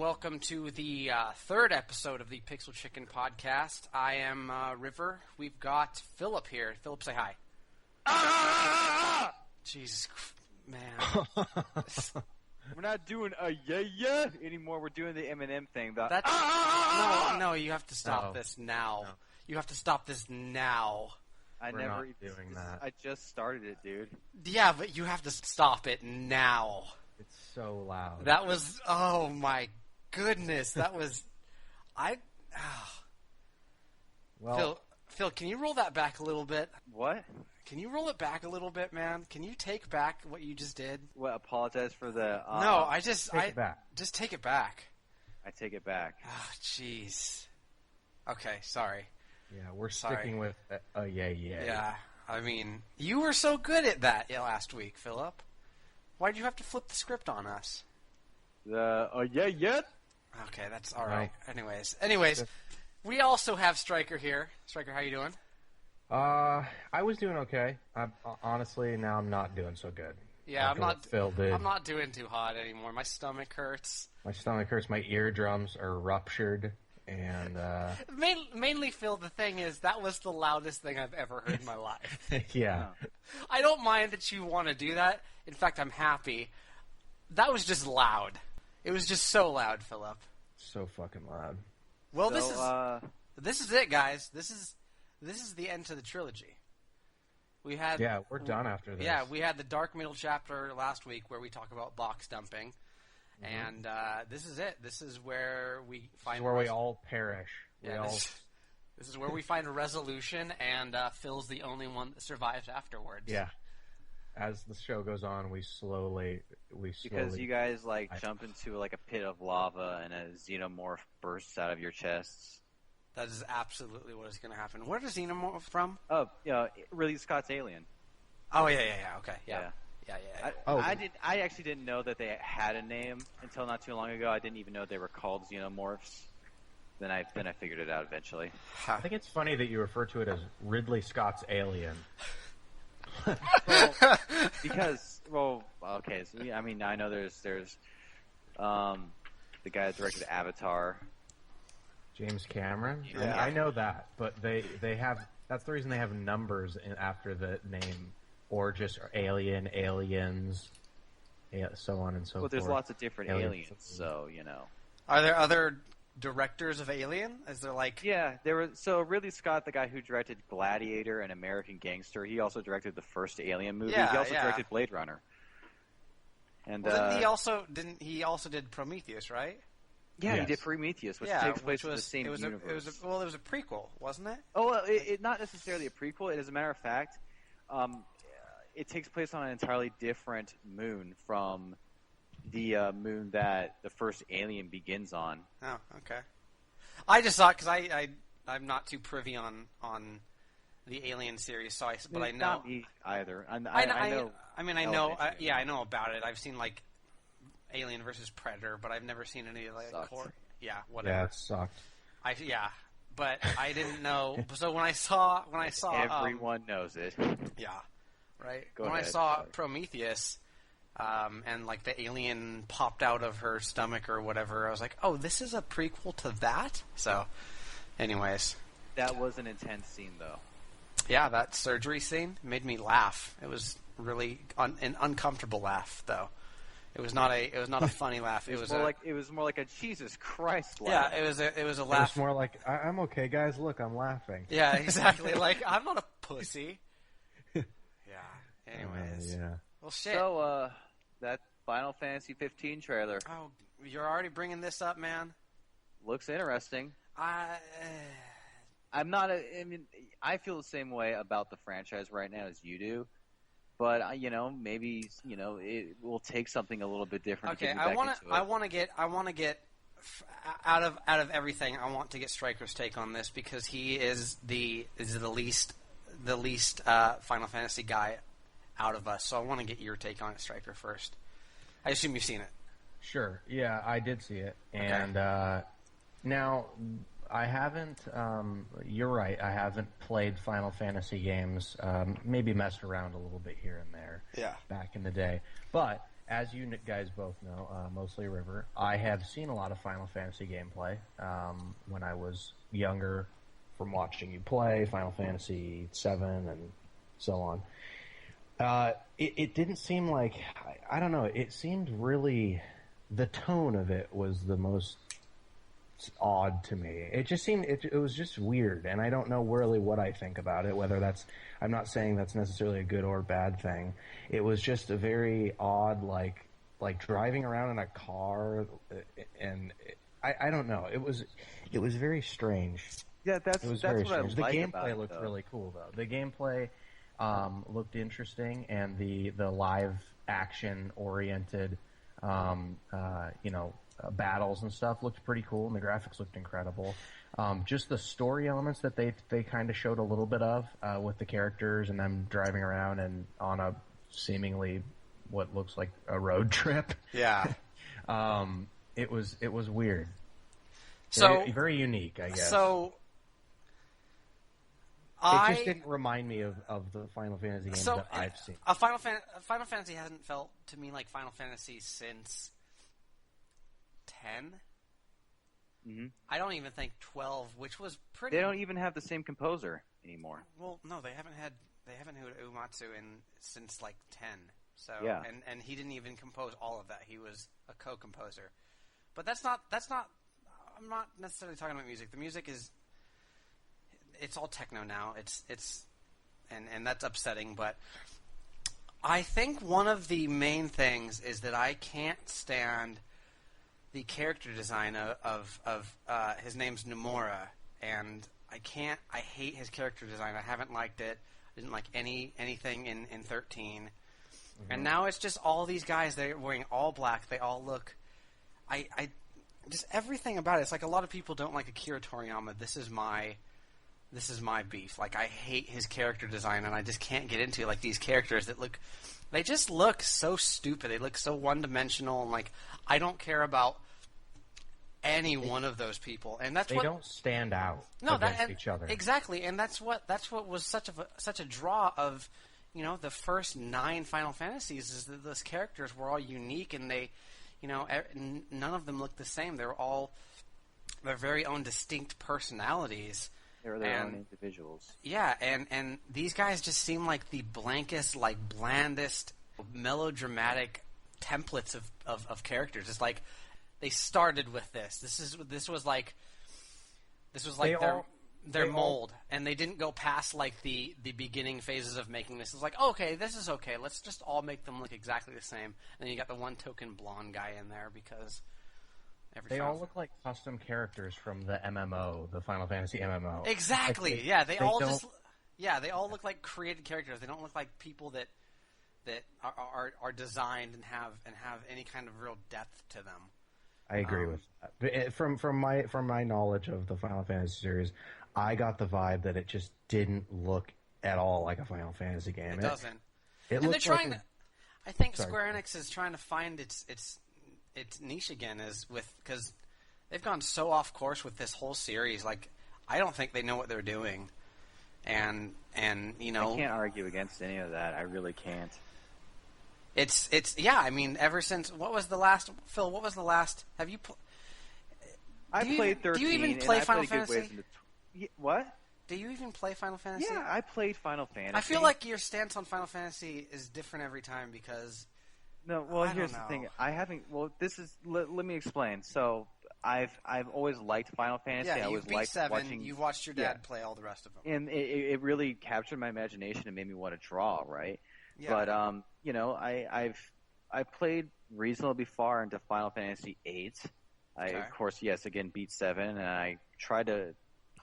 welcome to the third episode of the Pixel Chicken podcast. I am River. We've got Philip here. Philip, say hi. Jesus, man. We're not doing a yeah anymore. We're doing the Eminem thing. No, you have to stop this now. No. You have to stop this now. We're not doing that. I just started it, dude. Yeah, but you have to stop it now. It's so loud. That was, oh my goodness, that was, Well, Phil, can you roll that back a little bit? What? Can you roll it back a little bit, man? Can you take back what you just did? What? Apologize for the. No, take it back. Just take it back. I take it back. Oh, jeez. Okay, sorry. yeah, we're sticking with a yeah. Yeah, I mean, you were so good at that last week, Philip. Why did you have to flip the script on us? The yeah. Okay, that's all right. Anyways, we also have Stryker here. Stryker, how you doing? I was doing okay. Honestly, now I'm not doing so good. Yeah, After what Phil did. I'm not doing too hot anymore. My stomach hurts. My stomach hurts. My eardrums are ruptured, and Mainly, Phil, the thing is, that was the loudest thing I've ever heard in my life. yeah. I don't mind that you want to do that. In fact, I'm happy. That was just loud. It was just so loud, Philip. So fucking loud. Well, So, this is it, guys. This is the end to the trilogy. Yeah, we're done after this. Yeah, we had the Dark Middle chapter last week where we talk about box dumping, and this is it. This is where we find where we all perish. Yeah, this is where we find a resolution, and Phil's the only one that survives afterwards. Yeah. As the show goes on, we slowly because you guys jump into a pit of lava and a xenomorph bursts out of your chests. That is absolutely what is going to happen. Where does Xenomorph from? Oh, Ridley Scott's Alien. Oh yeah. Okay, yeah. I actually didn't know that they had a name until not too long ago. I didn't even know they were called xenomorphs. Then I figured it out eventually. I think it's funny that you refer to it as Ridley Scott's Alien. Because okay. So, I mean, I know there's the guy that directed Avatar. James Cameron? Yeah. I know that, but they have that's the reason they have numbers after the name, or just Alien, Aliens, so on and so forth. Well, there's lots of different aliens, so Are there other directors of Alien? Is there Yeah, there was. So Ridley Scott, the guy who directed Gladiator and American Gangster, he also directed the first Alien movie. Yeah, he also directed Blade Runner. And he also did Prometheus, right? Yeah, Yes. He did Prometheus, which takes place in the same universe. It was a prequel, wasn't it? Oh, well, it not necessarily a prequel. As a matter of fact, it takes place on an entirely different moon from the moon that the first Alien begins on. Oh, okay. I just thought because I'm not too privy on the Alien series, but I know. Not me either. I know. I know about it. I've seen Alien versus Predator, but I've never seen any core. Yeah, whatever. Yeah, it sucked. But I didn't know. So when I saw everyone knows it. Yeah, right. Go when ahead. I saw Prometheus, and the alien popped out of her stomach or whatever, I was like, oh, this is a prequel to that. So, anyways, That was an intense scene, though. yeah, that surgery scene made me laugh. It was really an uncomfortable laugh, though. It was not a funny laugh. It was more like a Jesus Christ laugh. Yeah, it was a It was laugh. more like, I'm okay, guys. Look, I'm laughing. Yeah, exactly. I'm not a pussy. Yeah. Anyways. Yeah. Well, shit. So, that Final Fantasy 15 trailer Oh, you're already bringing this up, man. looks interesting. I I feel the same way about the franchise right now as you do. But maybe it will take something a little bit different. Okay, to get me back into it. I want to get out of everything. I want to get Stryker's take on this because he is the least Final Fantasy guy out of us. So I want to get your take on it, Stryker, first. I assume you've seen it. Sure. Yeah, I did see it. Okay. And now, I haven't, you're right, I haven't played Final Fantasy games, maybe messed around a little bit here and there Yeah. back in the day. But as you guys both know, mostly River, I have seen a lot of Final Fantasy gameplay when I was younger, from watching you play Final Fantasy VII and so on. It didn't seem like, I don't know, it seemed really, the tone of it was the most odd to me. It just seemed, it was just weird, and I don't know really what I think about it, whether that's, I'm not saying that's necessarily a good or bad thing. It was just a very odd, like driving around in a car, and I don't know. It was very strange. Yeah, that's It was that's very what I strange. The like gameplay about it, looked though. really cool, though. The gameplay looked interesting, and the live action oriented, battles and stuff looked pretty cool, and the graphics looked incredible. Just the story elements that they kind of showed a little bit of with the characters and them driving around and on a seemingly what looks like a road trip. Yeah. It was weird. So Very unique, I guess. So it just didn't remind me of the Final Fantasy games that I've seen. Final Fantasy hasn't felt to me like Final Fantasy since 10. Mm-hmm. I don't even think 12, which was pretty. They don't even have the same composer anymore. Well, no, they haven't had Uematsu since like 10. So yeah. and he didn't even compose all of that. He was a co-composer. But that's not. I'm not necessarily talking about music. The music is. It's all techno now. And that's upsetting. But I think one of the main things is that I can't stand the character design of his name's Nomura, and I hate his character design. I haven't liked it. I didn't like anything in 13. Mm-hmm. And now it's just all these guys, they're wearing all black. They all look I just everything about it. It's like a lot of people don't like Akira Toriyama. This is my beef. Like, I hate his character design, and I just can't get into it. Like, these characters they just look so stupid. They look so one-dimensional, and, like, I don't care about any one of those people. And that's they don't stand out against each other. Exactly, and that's what was such a draw of, the first 9 Final Fantasies, is that those characters were all unique, and they, none of them looked the same. They were all their very own distinct personalities. They were their own individuals. Yeah, and these guys just seem like the blankest, like blandest, melodramatic templates of characters. It's like they started with this. This was like their mold, and they didn't go past like the beginning phases of making this. It's like, okay, this is okay. Let's just all make them look exactly the same. And then you got the one token blonde guy in there because. They all look like custom characters from the MMO, the Final Fantasy MMO. Exactly. Like they all look like created characters. They don't look like people that are designed and have any kind of real depth to them. I agree with that. From my knowledge of the Final Fantasy series, I got the vibe that it just didn't look at all like a Final Fantasy game. It doesn't. It and they're trying like I think Square Enix is trying to find its niche again, because they've gone so off course with this whole series. Like, I don't think they know what they're doing, and I can't argue against any of that. I really can't. It's yeah. I mean, ever since what was the last Phil? What was the last? Have you? I played 13. Do you even play Final Fantasy? What? Do you even play Final Fantasy? Yeah, I played Final Fantasy. I feel like your stance on Final Fantasy is different every time because. No, well, here's the thing. I haven't. Well, this is. Let me explain. So, I've always liked Final Fantasy. Yeah, I you've always liked 7. watching. You've watched your dad play all the rest of them, and it really captured my imagination and made me want to draw. Right. Yeah. But I played reasonably far into Final Fantasy 8. I of course again beat 7, and I tried to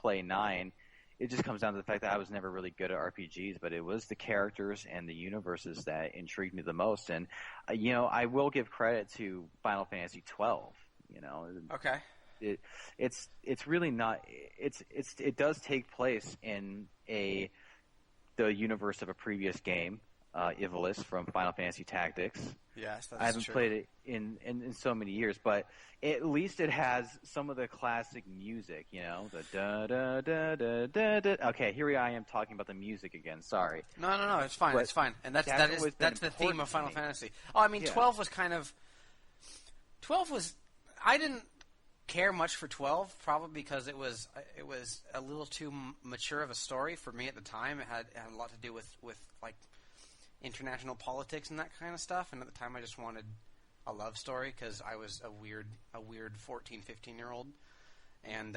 play 9. It just comes down to the fact that I was never really good at RPGs, but it was the characters and the universes that intrigued me the most. And, I will give credit to Final Fantasy 12, Okay. It's really not, it does take place in the universe of a previous game. Ivalice from Final Fantasy Tactics. Yes, that's I haven't true. played it in so many years, but at least it has some of the classic music, the da da da da da da. Okay, here I am talking about the music again. Sorry. No, it's fine, it's fine, and that's the theme of Final Fantasy. Oh, I mean, 12 was I didn't care much for 12, probably because it was a little too mature of a story for me at the time. It had a lot to do with like international politics and that kind of stuff, and at the time I just wanted a love story because I was a weird 14, 15-year-old, and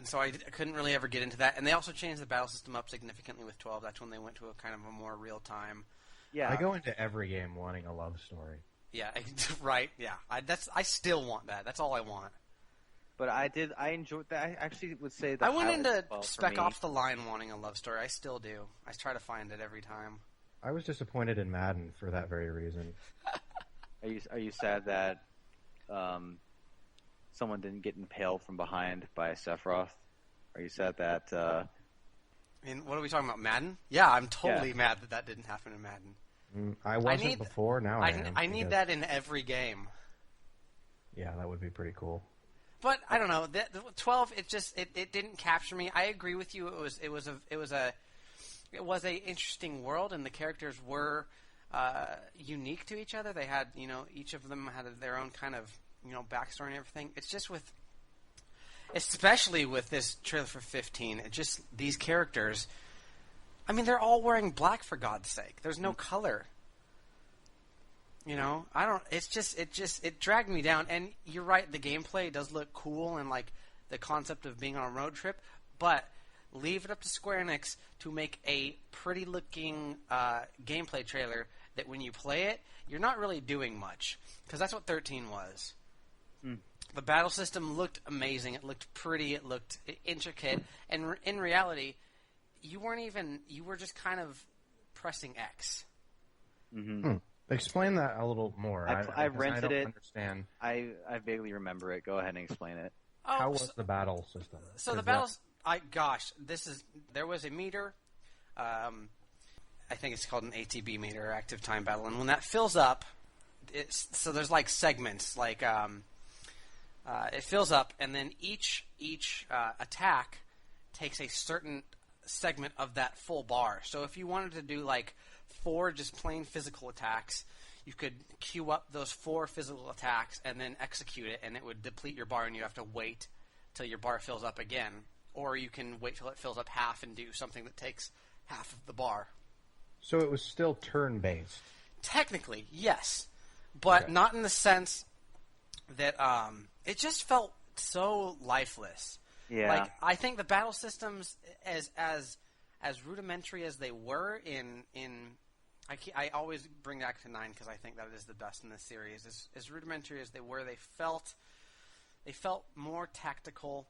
so I couldn't really ever get into that. And they also changed the battle system up significantly with 12. That's when they went to a kind of a more real time. Yeah, I go into every game wanting a love story. Yeah, right. Yeah, I still want that. That's all I want. But I enjoyed that. I actually would say that I went into Spec Ops: The Line wanting a love story. I still do. I try to find it every time. I was disappointed in Madden for that very reason. Are you sad that someone didn't get impaled from behind by Sephiroth? Are you sad that? I mean, what are we talking about? Madden? Yeah, I'm totally mad that didn't happen in Madden. I wasn't before. Now I am. I need that in every game. Yeah, that would be pretty cool. But I don't know. 12, it didn't capture me. I agree with you. It was a interesting world, and the characters were unique to each other. They had, each of them had their own kind of, backstory and everything. It's just especially with this trailer for 15, these characters. I mean, they're all wearing black for God's sake. There's no color. It dragged me down. And you're right, the gameplay does look cool and like the concept of being on a road trip, but leave it up to Square Enix to make a pretty looking gameplay trailer that when you play it, you're not really doing much. Because that's what 13 was. The battle system looked amazing. It looked pretty. It looked intricate. And in reality, you were just kind of pressing X. Mm-hmm. Explain that a little more. I rented I don't it. Understand. I vaguely remember it. Go ahead and explain it. How was the battle system? So the battles, there was a meter. I think it's called an ATB meter, active time battle, and when that fills up, so there's like segments, like it fills up, and then each attack takes a certain segment of that full bar. So if you wanted to do like 4 just plain physical attacks, you could queue up those 4 physical attacks and then execute it, and it would deplete your bar, and you have to wait till your bar fills up again. Or you can wait till it fills up half and do something that takes half of the bar. So it was still turn-based? Technically, yes. But not in the sense that it just felt so lifeless. Yeah. Like, I think the battle systems, as rudimentary as they were I always bring back to 9 because I think that is the best in this series. As rudimentary as they were, they felt more tactical,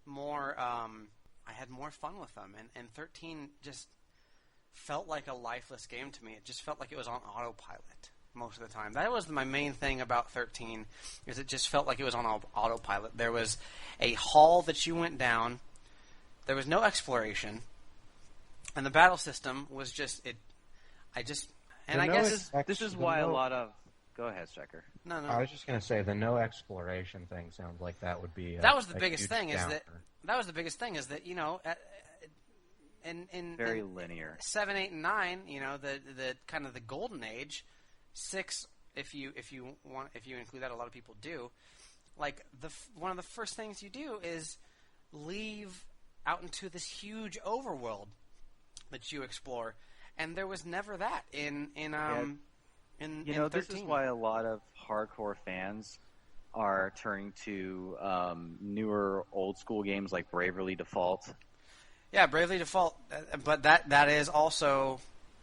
more. I had more fun with them, and 13 just felt like a lifeless game to me. It just felt like it was on autopilot most of the time. That was my main thing about 13, is it just felt like it was on autopilot. There was a hall that you went down. There was no exploration, and the battle system was just it. I guess this is why a lot of. Go ahead, Striker. No. I was just going to say the no exploration thing sounds like that would be. That was the biggest thing. That was the biggest thing. Is that in very linear 7, 8, and 9, the kind of the golden age. 6, if you include that, a lot of people do. Like one of the first things you do is leave out into this huge overworld that you explore, and there was never that in 13. This is why a lot of hardcore fans are turning to newer old school games like Bravely Default. Yeah, Bravely Default, but that is also,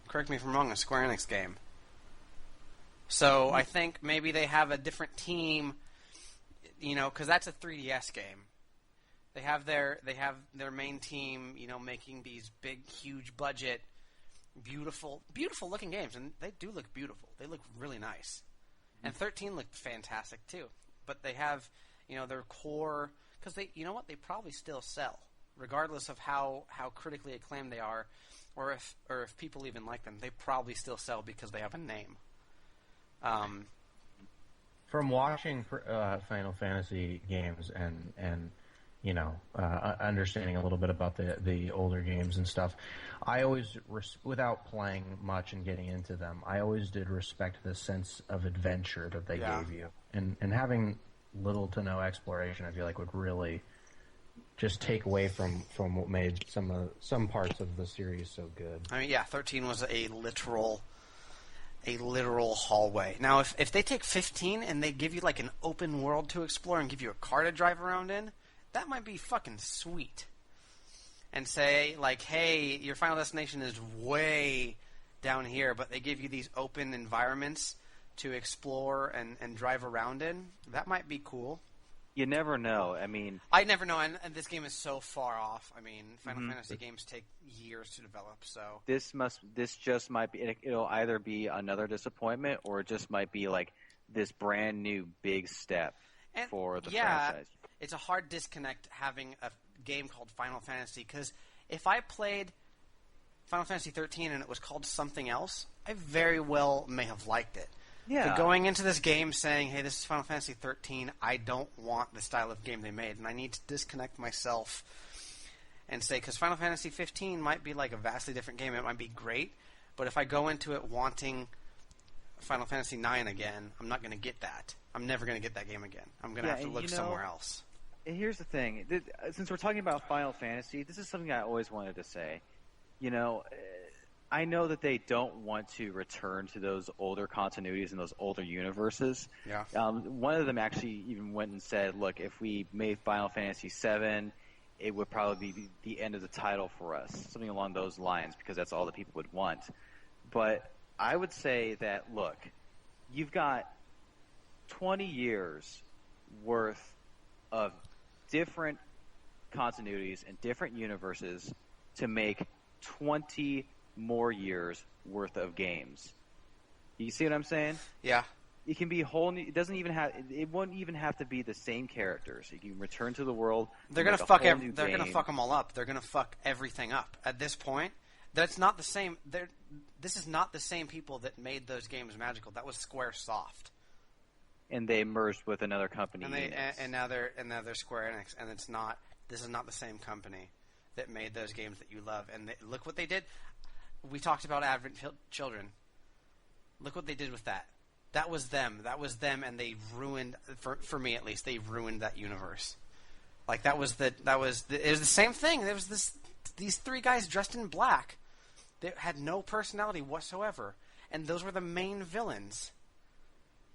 correct me if I'm wrong, a Square Enix game. So I think maybe they have a different team, because that's a 3DS game. They have their main team, making these big, huge budget, beautiful looking games, and they do look beautiful. They look really nice, and 13 looked fantastic too. But they have, their core, because they probably still sell, regardless of how critically acclaimed they are. or if people even like them, they probably still sell because they have a name. From watching Final Fantasy games and understanding a little bit about the older games and stuff, I always, without playing much and getting into them, I always did respect the sense of adventure that they gave you. And having little to no exploration, I feel like would really just take away from what made some parts of the series so good. I mean, 13 was a literal hallway. Now, if they take 15 and they give you like an open world to explore and give you a car to drive around in, that might be fucking sweet. And say, like, hey, your final destination is way down here, but they give you these open environments to explore and drive around in. That might be cool. You never know. I mean, I never know, and this game is so far off. I mean, Final Fantasy games take years to develop, so this just might be. It'll either be another disappointment, or it just might be like this brand new big step for the franchise. It's a hard disconnect having a game called Final Fantasy, because if I played Final Fantasy 13 and it was called something else, I very well may have liked it. Yeah. But going into this game saying, hey, this is Final Fantasy 13, I don't want the style of game they made, and I need to disconnect myself and say, because Final Fantasy 15 might be like a vastly different game, it might be great, but if I go into it wanting Final Fantasy 9 again, I'm not going to get that. I'm never going to get that game again. I'm going to have to look somewhere else. Here's the thing. Since we're talking about Final Fantasy, this is something I always wanted to say. I know that they don't want to return to those older continuities and those older universes. Yeah. One of them actually even went and said, look, if we made Final Fantasy VII, it would probably be the end of the title for us, something along those lines, because that's all that people would want. But I would say that, look, you've got 20 years worth of different continuities and different universes to make 20 more years worth of games. You see what I'm saying? Yeah. It can be whole. It won't even have to be the same characters. You can return to the world. They're gonna fuck. They're gonna fuck them all up. They're gonna fuck everything up. At this point, that's not the same. This is not the same people that made those games magical. That was SquareSoft. And they merged with another company. And now they're Square Enix, and it's not. This is not the same company that made those games that you love. And look what they did. We talked about Advent Children. Look what they did with that. That was them. And they ruined, for me at least, they ruined that universe. Like it was the same thing. There was these three guys dressed in black. They had no personality whatsoever, and those were the main villains.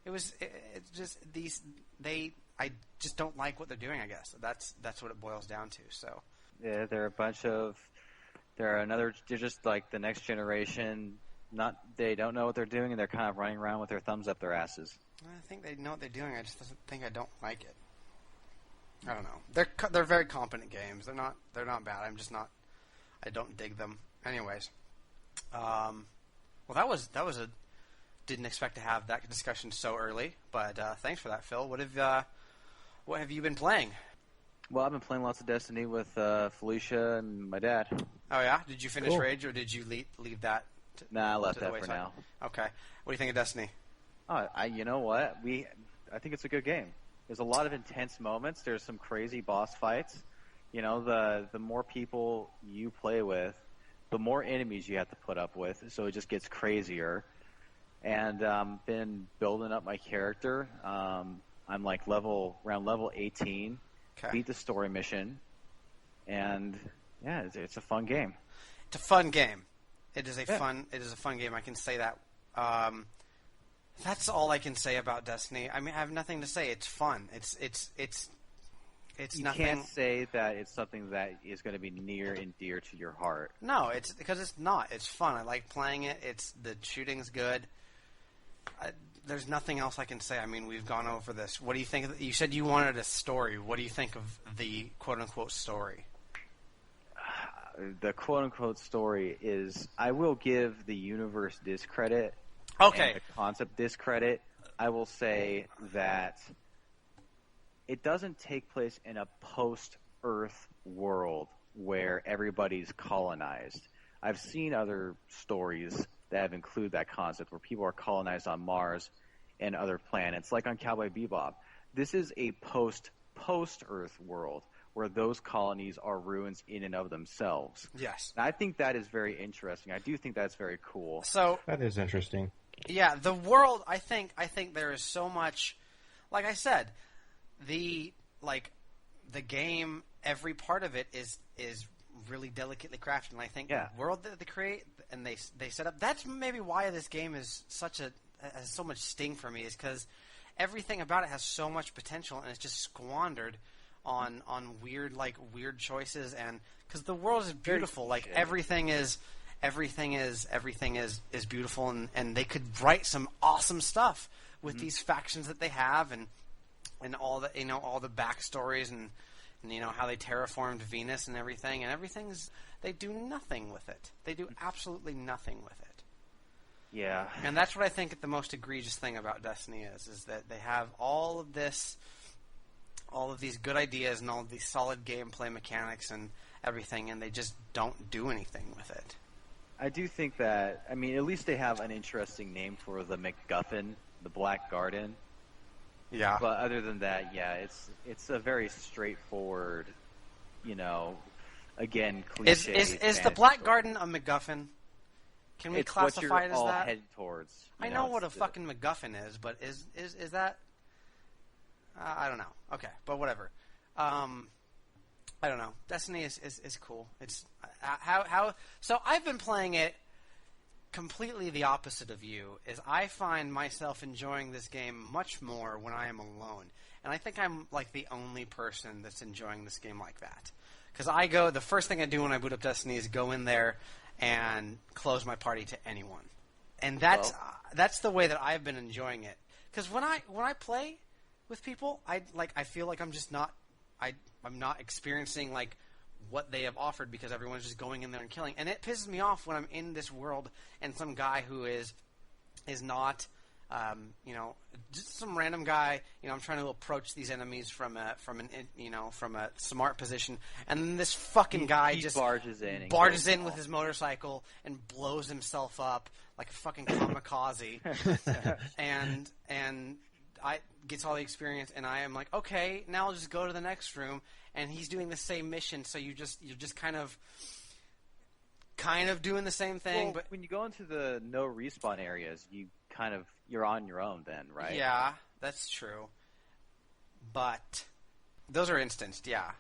I just don't like what they're doing. I guess that's what it boils down to. So yeah, they're just like the next generation. They don't know what they're doing, and they're kind of running around with their thumbs up their asses. I think they know what they're doing. I just think I don't like it. I don't know. They're very competent games. They're not bad. I'm just not. I don't dig them. Anyways, well, that was a. Didn't expect to have that discussion so early, but thanks for that, Phil. What have you been playing? Well, I've been playing lots of Destiny with Felicia and my dad. Oh yeah, did you finish Rage or did you leave that? Nah, I left that for now. Okay, what do you think of Destiny? You know what? I think it's a good game. There's a lot of intense moments. There's some crazy boss fights. The more people you play with, the more enemies you have to put up with. So it just gets crazier. And been building up my character. I'm like around level 18. Okay. Beat the story mission, and yeah, it's a fun game. It's a fun game. It is a fun game. I can say that. That's all I can say about Destiny. I mean, I have nothing to say. It's fun. It's you nothing. You can't say that it's something that is going to be near and dear to your heart. No, it's because it's not. It's fun. I like playing it. The shooting's good. There's nothing else I can say. I mean, we've gone over this. What do you think? You said you wanted a story. What do you think of the quote-unquote story? The quote-unquote story is, I will give the universe discredit. Okay. And the concept discredit. I will say that it doesn't take place in a post-Earth world where everybody's colonized. I've seen other stories that have included that concept where people are colonized on Mars and other planets, like on Cowboy Bebop. This is a post-Earth world where those colonies are ruins in and of themselves. Yes. And I think that is very interesting. I do think that's very cool. So that is interesting. Yeah, the world. I think there is so much. Like I said, the game. Every part of it is really delicately crafted, and I think the world that they create and they set up. That's maybe why this game is has so much sting for me, is because everything about it has so much potential, and it's just squandered on weird choices, and because the world is beautiful, like everything is beautiful, and they could write some awesome stuff with these factions that they have, and all the all the backstories and how they terraformed Venus and everything, they do nothing with it. They do absolutely nothing with it. Yeah. And that's what I think the most egregious thing about Destiny is that they have all of these good ideas and all of these solid gameplay mechanics and everything, and they just don't do anything with it. I do think that, at least they have an interesting name for the MacGuffin, the Black Garden. Yeah. But other than that, it's a very straightforward, again, cliche. Is the Black Garden a MacGuffin? Can we classify it as all that? Headed towards. I know what a fucking MacGuffin is, but is that? I don't know. Okay, but whatever. I don't know. Destiny is cool. It's how. So I've been playing it completely the opposite of you. Is I find myself enjoying this game much more when I am alone, and I think I'm like the only person that's enjoying this game like that. Because the first thing I do when I boot up Destiny is go in there and close my party to anyone, and that's the way that I've been enjoying it. Because when I play with people, I feel like I'm just not I'm not experiencing like what they have offered, because everyone's just going in there and killing, and it pisses me off when I'm in this world and some guy who is not just some random guy. I'm trying to approach these enemies from a smart position, and then this fucking guy just barges in with his motorcycle and blows himself up like a fucking kamikaze, and I gets all the experience, and I am like, okay, now I'll just go to the next room, and he's doing the same mission, so you're just kind of doing the same thing. Well, but when you go into the no respawn areas, you're on your own then, right? Yeah, that's true. But those are instanced, yeah.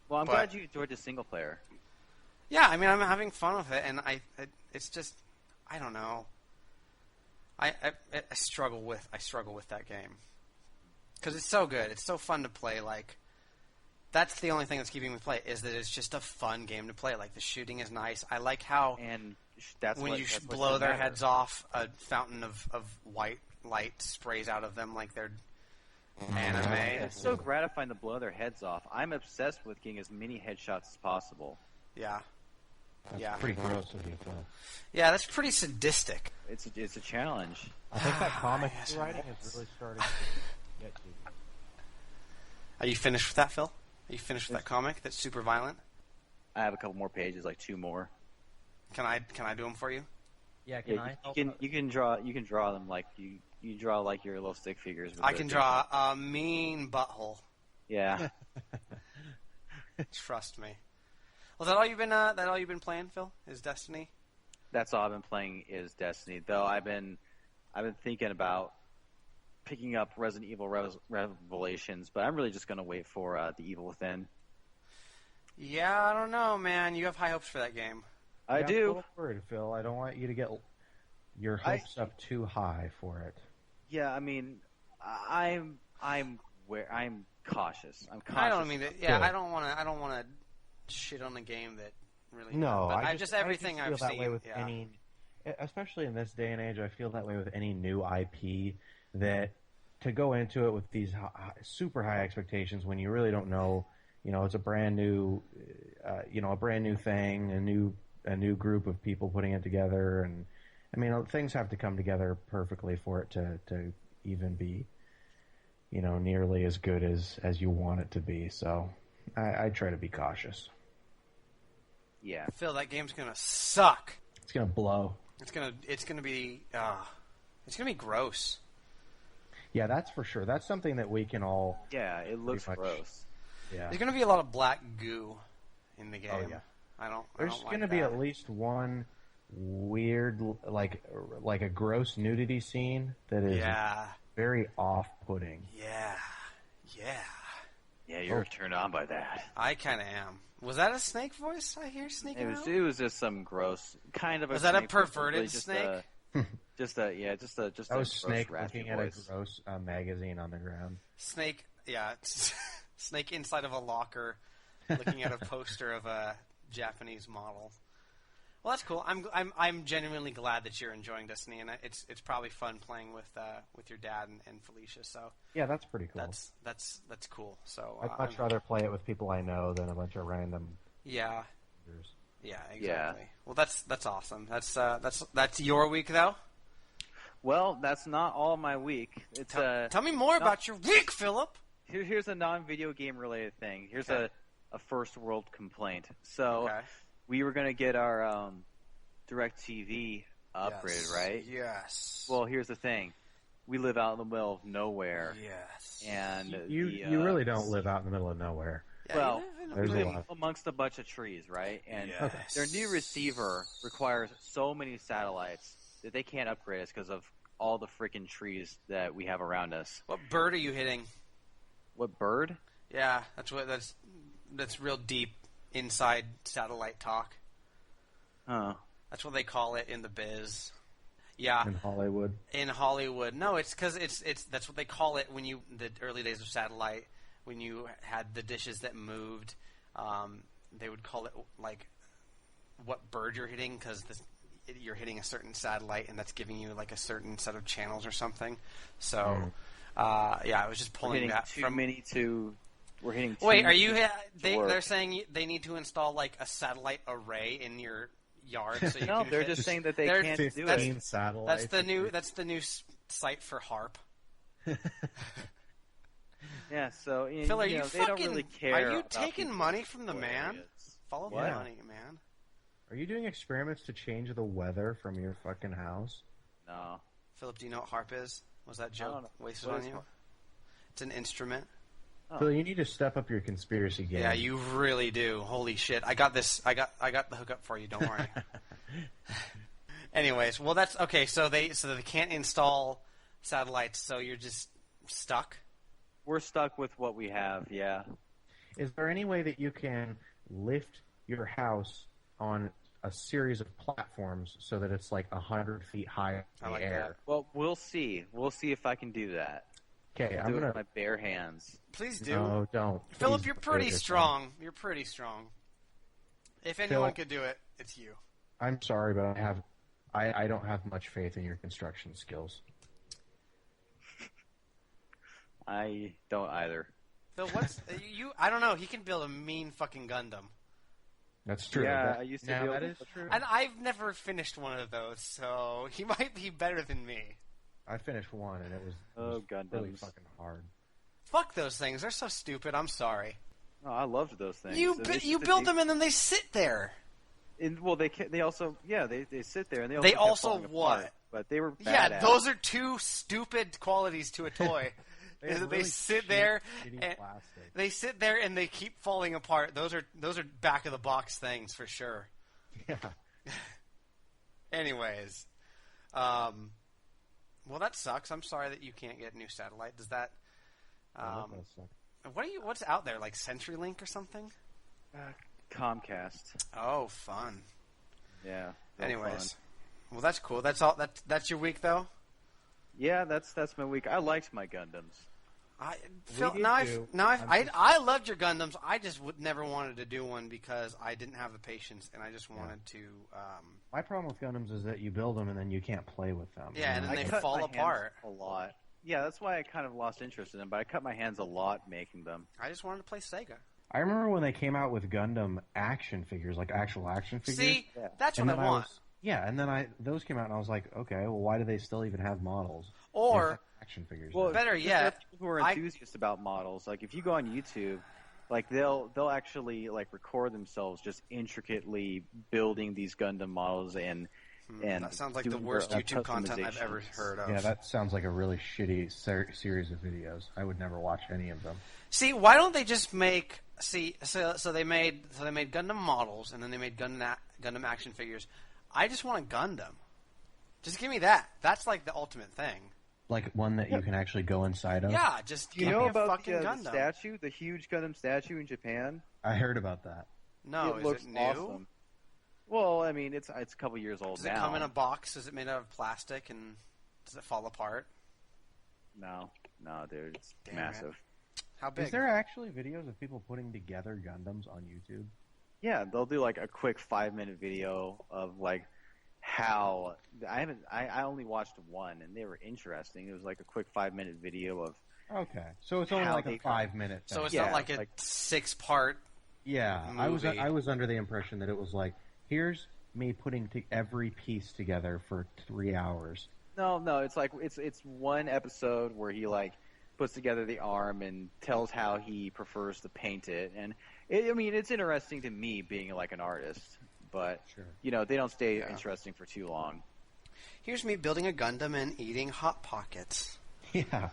Well, I'm glad you enjoyed the single player. Yeah, I'm having fun with it, and it's just, I don't know. I struggle with that game because it's so good. It's so fun to play. Like, that's the only thing that's keeping me play, is that it's just a fun game to play. Like, the shooting is nice. I like how when you blow their heads off, a fountain of white light sprays out of them like they're anime. It's so gratifying to blow their heads off. I'm obsessed with getting as many headshots as possible. Yeah. That's pretty gross of you, Phil. Yeah, that's pretty sadistic. It's a challenge. I think that comic you're writing is really starting to get to you. Are you finished with that, Phil? Are you finished with that comic that's super violent? I have a couple more pages, like 2 more. Can I do them for you? Yeah, can I? You can draw them like you draw like your little stick figures. I can draw a mean butthole. Yeah. Trust me. Was that all you've been playing, Phil? Is Destiny? That's all I've been playing is Destiny. Though I've been thinking about picking up Resident Evil Revelations, but I'm really just going to wait for The Evil Within. Yeah, I don't know, man. You have high hopes for that game. I do. I'm a little worried, Phil. I don't want you to get your hopes up too high for it. Yeah, I mean, I'm cautious. I'm cautious. I don't mean to. Yeah, I don't want to shit on a game that really. No, I just everything I've seen. Way with any, especially in this day and age, I feel that way with any new IP. That to go into it with these super high expectations when you really don't know, it's a brand new, a brand new thing, a new group of people putting it together, and I mean things have to come together perfectly for it to even be, nearly as good as you want it to be. So I try to be cautious. Yeah. Phil, that game's gonna suck. It's gonna blow. It's gonna be gross. Yeah, that's for sure. That's something that we can all. Yeah, it looks gross. Yeah. There's gonna be a lot of black goo in the game. Oh yeah. There's going to be at least one weird, like a gross nudity scene that is very off-putting. Yeah. Yeah, you're turned on by that. I kind of am. Was that a snake voice I hear sneaking out? It was just some gross kind of. Was that a perverted snake? Just a That was Snake looking at a voice. gross magazine on the ground. Snake, yeah, snake inside of a locker, looking at a poster of a Japanese model. Well, that's cool. I'm genuinely glad that you're enjoying Destiny, and it's probably fun playing with your dad and Felicia. So yeah, that's pretty cool. That's cool. So I'd much rather play it with people I know than a bunch of random. Yeah. Users. Yeah, exactly. Yeah. Well, that's awesome. That's your week though. Well, that's not all my week. It's tell me more about your week, Philip. Here's a non-video game related thing. Here's a first world complaint. So we were gonna get our DirecTV upgraded, right? Yes. Well, here's the thing. We live out in the middle of nowhere. Yes. And you really don't live out in the middle of nowhere. Yeah, well, there's we a live lot. amongst a bunch of trees, right? And Yes. their new receiver requires so many satellites that they can't upgrade us because of all the freaking trees that we have around us. What bird are you hitting? What bird? Yeah, that's real deep inside satellite talk. Huh. That's what they call it in the biz. Yeah. In Hollywood. In Hollywood. No, it's because it's that's what they call it when the early days of satellite, when you had the dishes that moved, they would call it like what bird you're hitting because you're hitting a certain satellite and that's giving you like a certain set of channels or something. So, I was just pulling that from many to. We're hitting. Wait, are you? They're saying they need to install like a satellite array in your yard. So you no, can they're just saying that they can't do it. Satellites. That's the new site for HARP. Yeah, so Phil, are you they don't really care. Are you about taking money from the man? areas. Follow the What? money, man. Are you doing experiments to change the weather from your fucking house? No. Philip, do you know what HARP is? Was that I don't joke know. wasted What on is you? HARP? It's an instrument. Oh. Phil, you need to step up your conspiracy game. Yeah, you really do. Holy shit! I got this. I got the hookup for you. Don't worry. Anyways, well that's okay. So they can't install satellites. So you're just stuck. We're stuck with what we have. Yeah. Is there any way that you can lift your house on a series of platforms so that it's like 100 feet high in the like air? that. Well, we'll see. We'll see if I can do that. Okay, I'll I'm do it gonna. with my bare hands. Please do. No, don't. Philip, Please you're don't pretty do this. strong. You're pretty strong. If anyone could do it, it's you. I'm sorry, but I don't have much faith in your construction skills. I don't either. Phil, what's you? I don't know. He can build a mean fucking Gundam, That's true. Yeah, That- I used to now be able that to- is true. and I've never finished one of those, so he might be better than me. I finished one, and it was really Gundams. fucking hard. Fuck those things. They're so stupid. I'm sorry. Oh, I loved those things. You And it's you just build that them and then they sit there. well, they also they sit there and They kept also falling what? apart, but they were Yeah, badass. those are two stupid qualities to a toy. They have They really sit cheap, there shitty and plastic. they sit there and they keep falling apart. Those are back of the box things for sure. Yeah. Anyways, well that sucks. I'm sorry that you can't get a new satellite. Does that? That does suck. What's out there like CenturyLink or something? Comcast. Oh, fun. Yeah. real Anyways, fun. well that's cool. That's all. That's your week though. Yeah, that's my week. I liked my Gundams. Phil, did now too. I loved your Gundams. I just never wanted to do one because I didn't have the patience, and I just wanted to. My problem with Gundams is that you build them and then you can't play with them. Yeah, and then I they cut fall my hands apart. a lot. Yeah, that's why I kind of lost interest in them. But I cut my hands a lot making them. I just wanted to play Sega. I remember when they came out with Gundam action figures, like actual action figures. See, Yeah. that's and what I then want. and then those came out, and I was like, okay, well, why do they still even have models? Or They have action figures. Well, now. better because there are yet, people who are enthusiasts about models. Like if you go on YouTube, Like they'll actually like record themselves just intricately building these Gundam models and that sounds like the worst YouTube content I've ever heard of. Yeah, that sounds like a really shitty series of videos. I would never watch any of them. See, why don't they just make so they made Gundam models and then they made Gundam action figures. I just want a Gundam. Just give me that. That's like the ultimate thing. Like one that you can actually go inside of? Yeah, just give me a fucking Gundam. The statue, the huge Gundam statue in Japan? I heard about that. No, it looks is it new? Awesome. Well, I mean, it's a couple years old now. Does it come in a box? Is it made out of plastic and does it fall apart? No, dude, it's massive. How big? Is there actually videos of people putting together Gundams on YouTube? Yeah, they'll do like a quick 5-minute video of like how I only watched one and they were interesting. It was like a quick 5-minute video of. Okay, so it's only like a 5-minute. So it's not like a 6-part. Yeah, movie. I was under the impression that it was like, here's me putting every piece together for 3 hours. No, it's like it's one episode where he like puts together the arm and tells how he prefers to paint it, and I mean it's interesting to me being like an artist, but sure. They don't stay interesting for too long. Here's me building a Gundam and eating Hot Pockets. Yeah,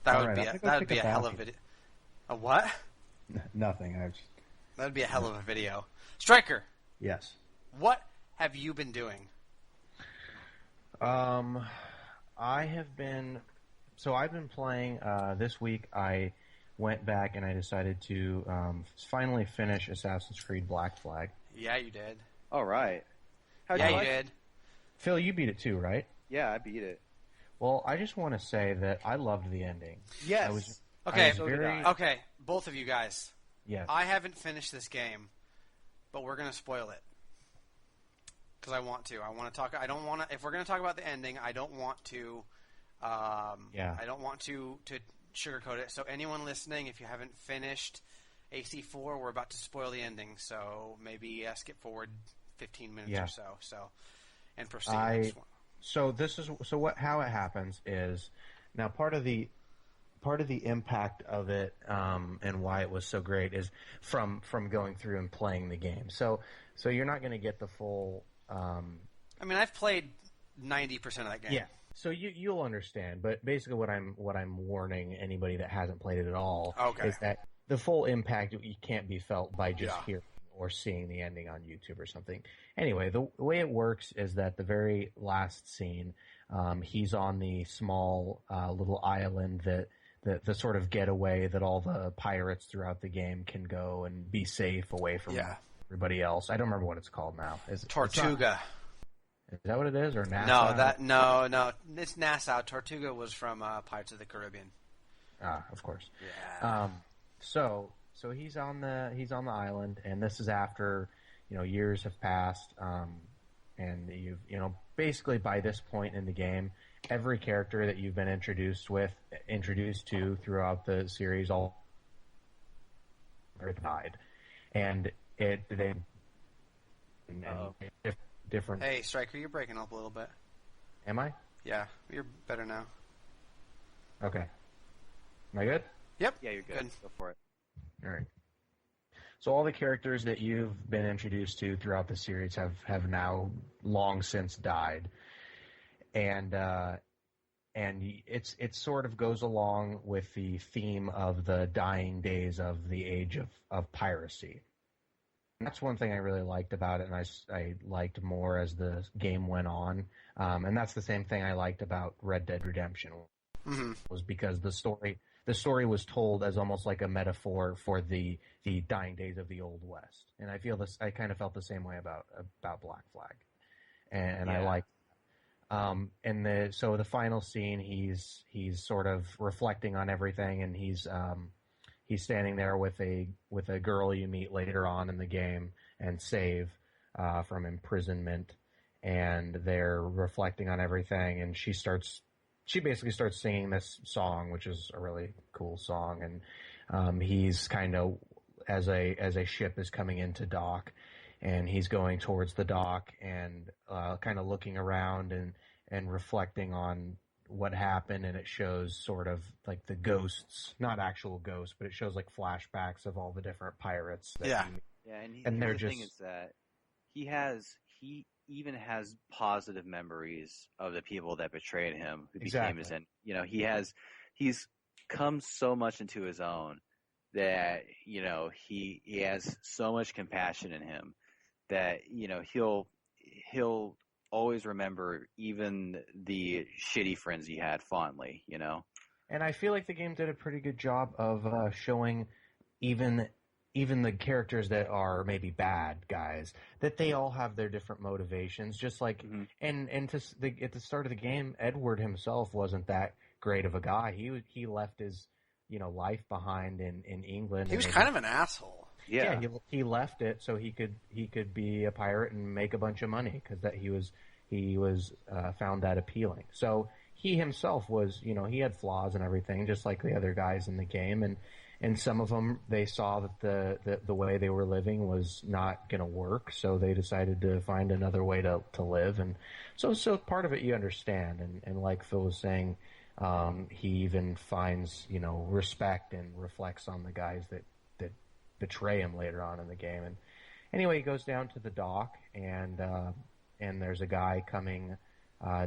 that would be a hell of a video. A what? Nothing. That'd be a hell of a video. Striker. Yes. What have you been doing? I've been playing. This week I went back and I decided to finally finish Assassin's Creed Black Flag. Yeah, you did. All right. You did. Phil, you beat it too, right? Yeah, I beat it. Well, I just want to say that I loved the ending. Yes. Okay, both of you guys. Yes. I haven't finished this game, but we're going to spoil it. Because I want to. I want to talk. I don't want to. If we're going to talk about the ending, I don't want to. I don't want to sugarcoat it. So anyone listening, if you haven't finished AC4, we're about to spoil the ending. So maybe skip forward 15 minutes or so. And proceed. How it happens is now part of the impact of it and why it was so great is from going through and playing the game. So you're not going to get the full. I mean, I've played 90% of that game. Yeah. So you'll understand, but basically what I'm warning anybody that hasn't played it at all is that the full impact can't be felt by just hearing or seeing the ending on YouTube or something. Anyway, the way it works is that the very last scene, he's on the small little island that the sort of getaway that all the pirates throughout the game can go and be safe away from everybody else. I don't remember what it's called now. Tortuga. Is that what it is, or Nassau? No. It's Nassau. Tortuga was from Pirates of the Caribbean. Ah, of course. Yeah. So he's on the island, and this is after years have passed, and you've basically by this point in the game, every character that you've been introduced to throughout the series all died, and different. Hey, Striker, you're breaking up a little bit. Am I? Yeah, you're better now. Okay. Am I good? Yep. Yeah, you're good. Go for it. All right. So all the characters that you've been introduced to throughout the series have now long since died, and it sort of goes along with the theme of the dying days of the age of piracy. And that's one thing I really liked about it, and I liked more as the game went on. And that's the same thing I liked about Red Dead Redemption, was because the story was told as almost like a metaphor for the dying days of the Old West. And I kind of felt the same way about Black Flag, and I liked. So the final scene, he's sort of reflecting on everything, and he's standing there with a girl you meet later on in the game and save from imprisonment, and they're reflecting on everything, and she basically starts singing this song, which is a really cool song, and he's kind of as a ship is coming into dock, and he's going towards the dock and kind of looking around and reflecting on what happened, and it shows sort of like the ghosts, not actual ghosts, but it shows like flashbacks of all the different pirates. Yeah. And the thing is that he even has positive memories of the people that betrayed him, who became his end. He's come so much into his own that he has so much compassion in him that he'll always remember even the shitty friends he had fondly. And I feel like the game did a pretty good job of showing even the characters that are maybe bad guys, that they all have their different motivations. Just like, and at the start of the game, Edward himself wasn't that great of a guy. He left his life behind in England. He was kind of an asshole. Yeah, he left it so he could be a pirate and make a bunch of money, because that he was found that appealing. So he himself was, he had flaws and everything, just like the other guys in the game, and some of them, they saw that the way they were living was not going to work, so they decided to find another way to live. And so part of it you understand, and like Phil was saying, he even finds respect and reflects on the guys that betray him later on in the game. And anyway, he goes down to the dock, and there's a guy coming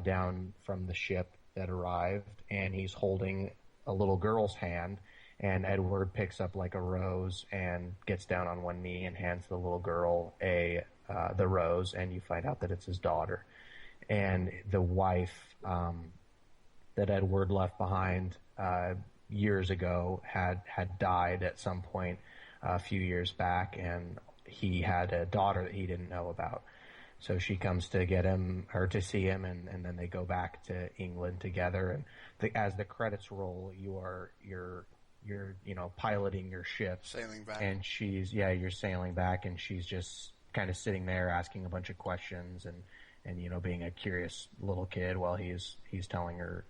down from the ship that arrived, and he's holding a little girl's hand. And Edward picks up like a rose and gets down on one knee and hands the little girl the rose, and you find out that it's his daughter. And the wife that Edward left behind years ago had died at some point a few years back, and he had a daughter that he didn't know about. So she comes to get him, or to see him, and then they go back to England together. And as the credits roll, you're piloting your ship, sailing back, and you're sailing back, and she's just kind of sitting there asking a bunch of questions and being a curious little kid while he's telling her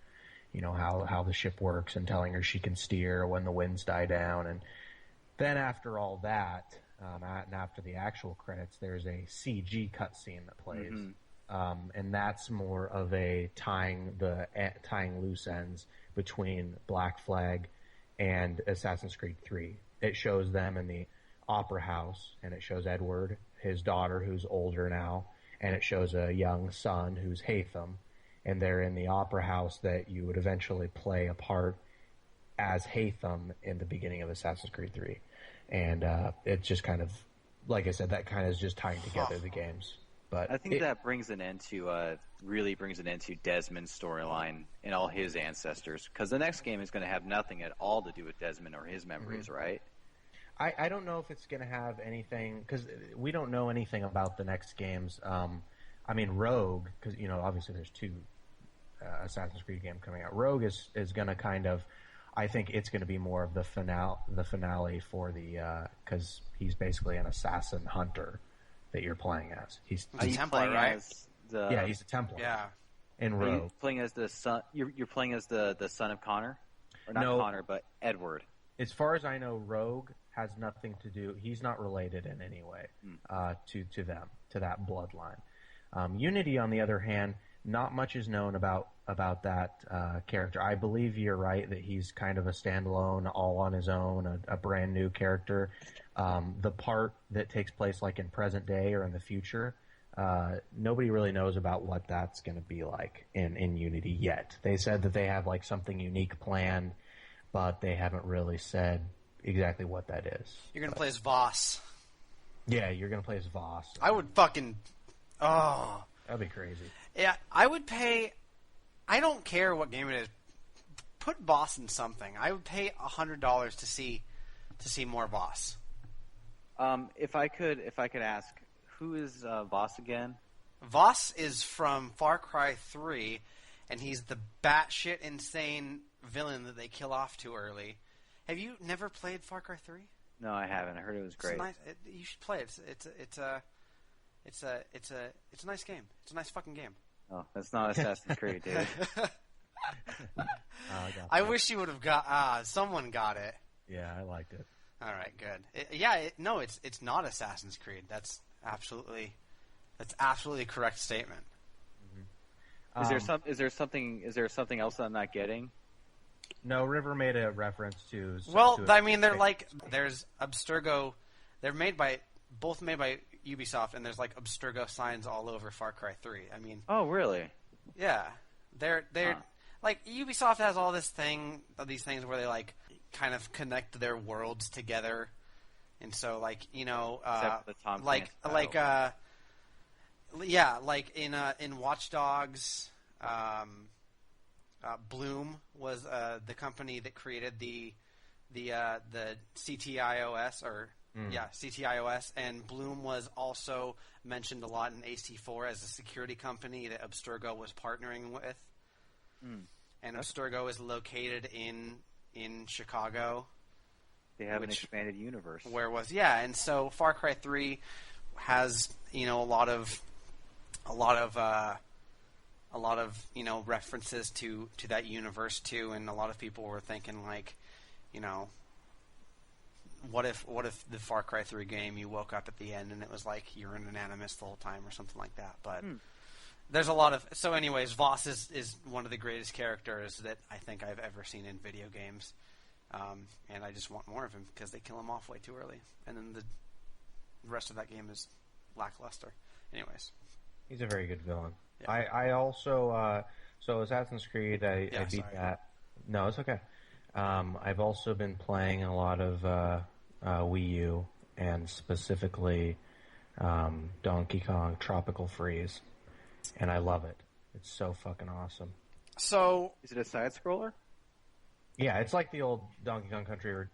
how the ship works, and telling her she can steer when the winds die down. And then after all that, and after the actual credits, there's a CG cutscene that plays, and that's more of a tying loose ends between Black Flag and Assassin's Creed 3. It shows them in the opera house, and it shows Edward, his daughter, who's older now, and it shows a young son who's Haytham, and they're in the opera house that you would eventually play a part as Haytham in the beginning of Assassin's Creed 3. And it's just kind of, like I said, that kind of is just tying together the games. But I think that really brings an end to Desmond's storyline and all his ancestors, because the next game is going to have nothing at all to do with Desmond or his memories, right? I don't know if it's going to have anything, because we don't know anything about the next games. Rogue, because obviously there's two Assassin's Creed games coming out. Rogue is going to kind of, I think it's going to be more of the finale for the, because he's basically an assassin hunter that you're playing as. He's a Templar, right? He's a Templar. Yeah. In Rogue. Are you playing as the son? You're playing as the son of Connor, or not Connor, but Edward. As far as I know, Rogue has nothing to do. He's not related in any way to them, to that bloodline. Unity, on the other hand, not much is known about that character. I believe you're right that he's kind of a standalone, all on his own, a brand new character. The part that takes place like in present day or in the future, nobody really knows about what that's going to be like in Unity yet. They said that they have like something unique planned, but they haven't really said exactly what that is. You're going to play as Voss. Yeah, you're going to play as Voss. I would fucking... Oh. That'd be crazy. Yeah, I would pay... I don't care what game it is. Put Voss in something. I would pay $100 to see more Voss. If I could ask, who is Voss again? Voss is from Far Cry 3, and he's the batshit insane villain that they kill off too early. Have you never played Far Cry 3? No, I haven't. I heard it was great. You should play it. It's a nice game. It's a nice fucking game. Oh, that's not Assassin's Creed, dude. I wish you would have got. Someone got it. Yeah, I liked it. All right, good. It's not Assassin's Creed. That's absolutely a correct statement. Is there something else I'm not getting? No, River made a reference to. Well, I mean, they're like there's Abstergo. They're both made by Ubisoft, and there's like Abstergo signs all over Far Cry 3. I mean. Oh, really? Yeah, they're like Ubisoft has all these things where they like kind of connect their worlds together, and so like in Watch Dogs, Bloom was the company that created the CTIOS CTIOS, and Bloom was also mentioned a lot in AC4 as a security company that Abstergo was partnering with. And Abstergo is located in Chicago. They have an expanded universe. And so Far Cry 3 has a lot of references to that universe too, and a lot of people were thinking like, what if the Far Cry 3 game you woke up at the end and it was like you're an animist the whole time or something like that. But there's a lot of anyways, Voss is one of the greatest characters that I think I've ever seen in video games, and I just want more of him because they kill him off way too early, and then the rest of that game is lackluster. Anyways, he's a very good villain. Yeah. I also so Assassin's Creed I beat that. No, it's okay. I've also been playing a lot of Wii U, and specifically Donkey Kong Tropical Freeze, and I love it. It's so fucking awesome. So, is it a side scroller? Yeah, it's like the old Donkey Kong Country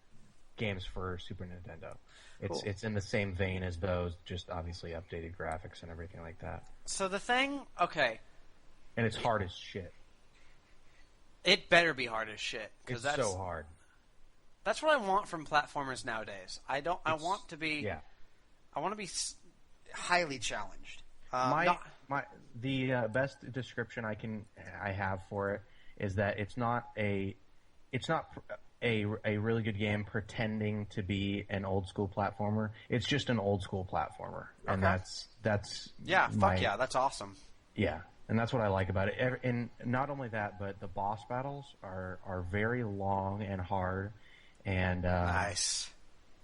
games for Super Nintendo. It's in the same vein as those, just obviously updated graphics and everything like that. So the thing, okay, and it's hard as shit. It better be hard as shit, because that's so hard. That's what I want from platformers nowadays. I want to be highly challenged. The best description I have for it is that it's not a really good game pretending to be an old school platformer. It's just an old school platformer, and that's that's awesome. Yeah. And that's what I like about it. And not only that, but the boss battles are very long and hard. And nice.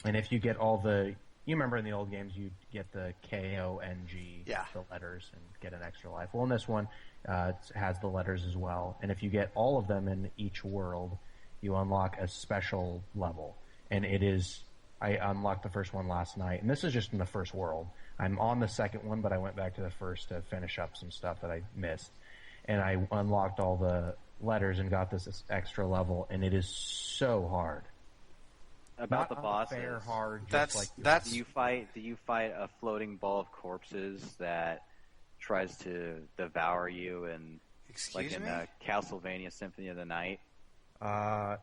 And if you get you remember in the old games, you'd get the KONG, the letters, and get an extra life. Well, in this one, it has the letters as well. And if you get all of them in each world, you unlock a special level. And I unlocked the first one last night. And this is just in the first world. I'm on the second one, but I went back to the first to finish up some stuff that I missed. And I unlocked all the letters and got this extra level, and it is so hard. About Not the bosses. Fair hard. Do you fight a floating ball of corpses that tries to devour you in Castlevania Symphony of the Night? No.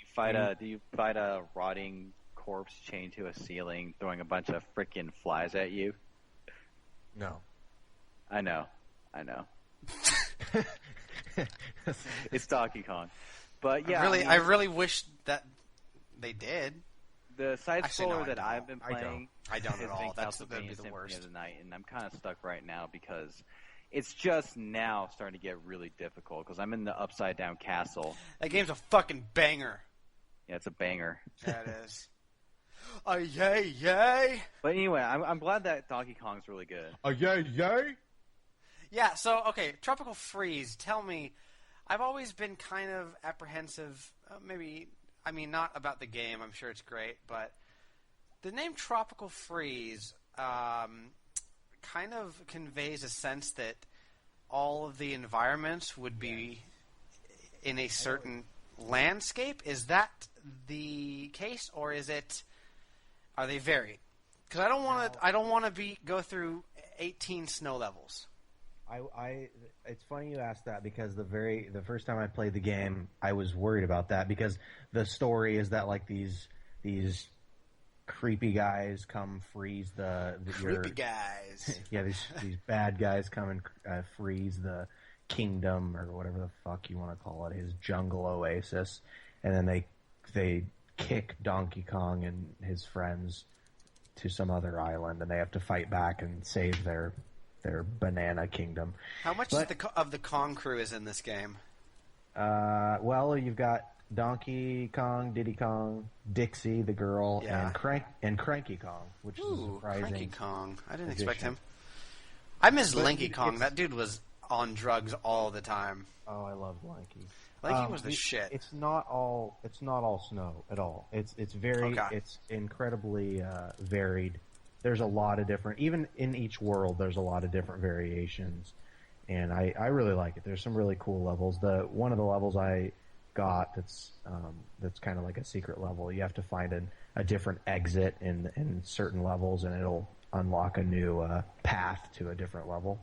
Do you fight a rotting corpse chained to a ceiling, throwing a bunch of frickin' flies at you? No. I know. It's Donkey Kong. But yeah, I really wish that they did. The side scroller that I've been playing, I don't at all. That'd be the Symphony worst. of the Night, and I'm kind of stuck right now because it's just now starting to get really difficult because I'm in the upside down castle. That game's a fucking banger. Yeah, it's a banger. Yeah, it is. Yay! But anyway, I'm glad that Donkey Kong's really good. Yay! Yeah. So okay, Tropical Freeze. Tell me, I've always been kind of apprehensive. Not about the game. I'm sure it's great, but the name Tropical Freeze kind of conveys a sense that all of the environments would be in a certain landscape. Is that the case, or are they varied? Because I don't want to go through 18 snow levels. It's funny you asked that because the first time I played the game, I was worried about that because the story is that like these creepy guys come freeze creepy guys. Yeah, these bad guys come and freeze the kingdom or whatever the fuck you want to call it, his jungle oasis, and then they kick Donkey Kong and his friends to some other island, and they have to fight back and save their their banana kingdom. How much of the Kong crew is in this game? Well, you've got Donkey Kong, Diddy Kong, Dixie the girl, and Cranky Kong, which is a surprising. Cranky Kong. I didn't expect him. I miss Linky Kong. That dude was on drugs all the time. Oh, I loved Linky. Linky was the shit. It's not all snow at all. It's incredibly varied. There's a lot of different, even in each world, there's a lot of different variations, and I really like it. There's some really cool levels. One of the levels I got that's kind of like a secret level. You have to find a different exit in certain levels, and it'll unlock a new path to a different level.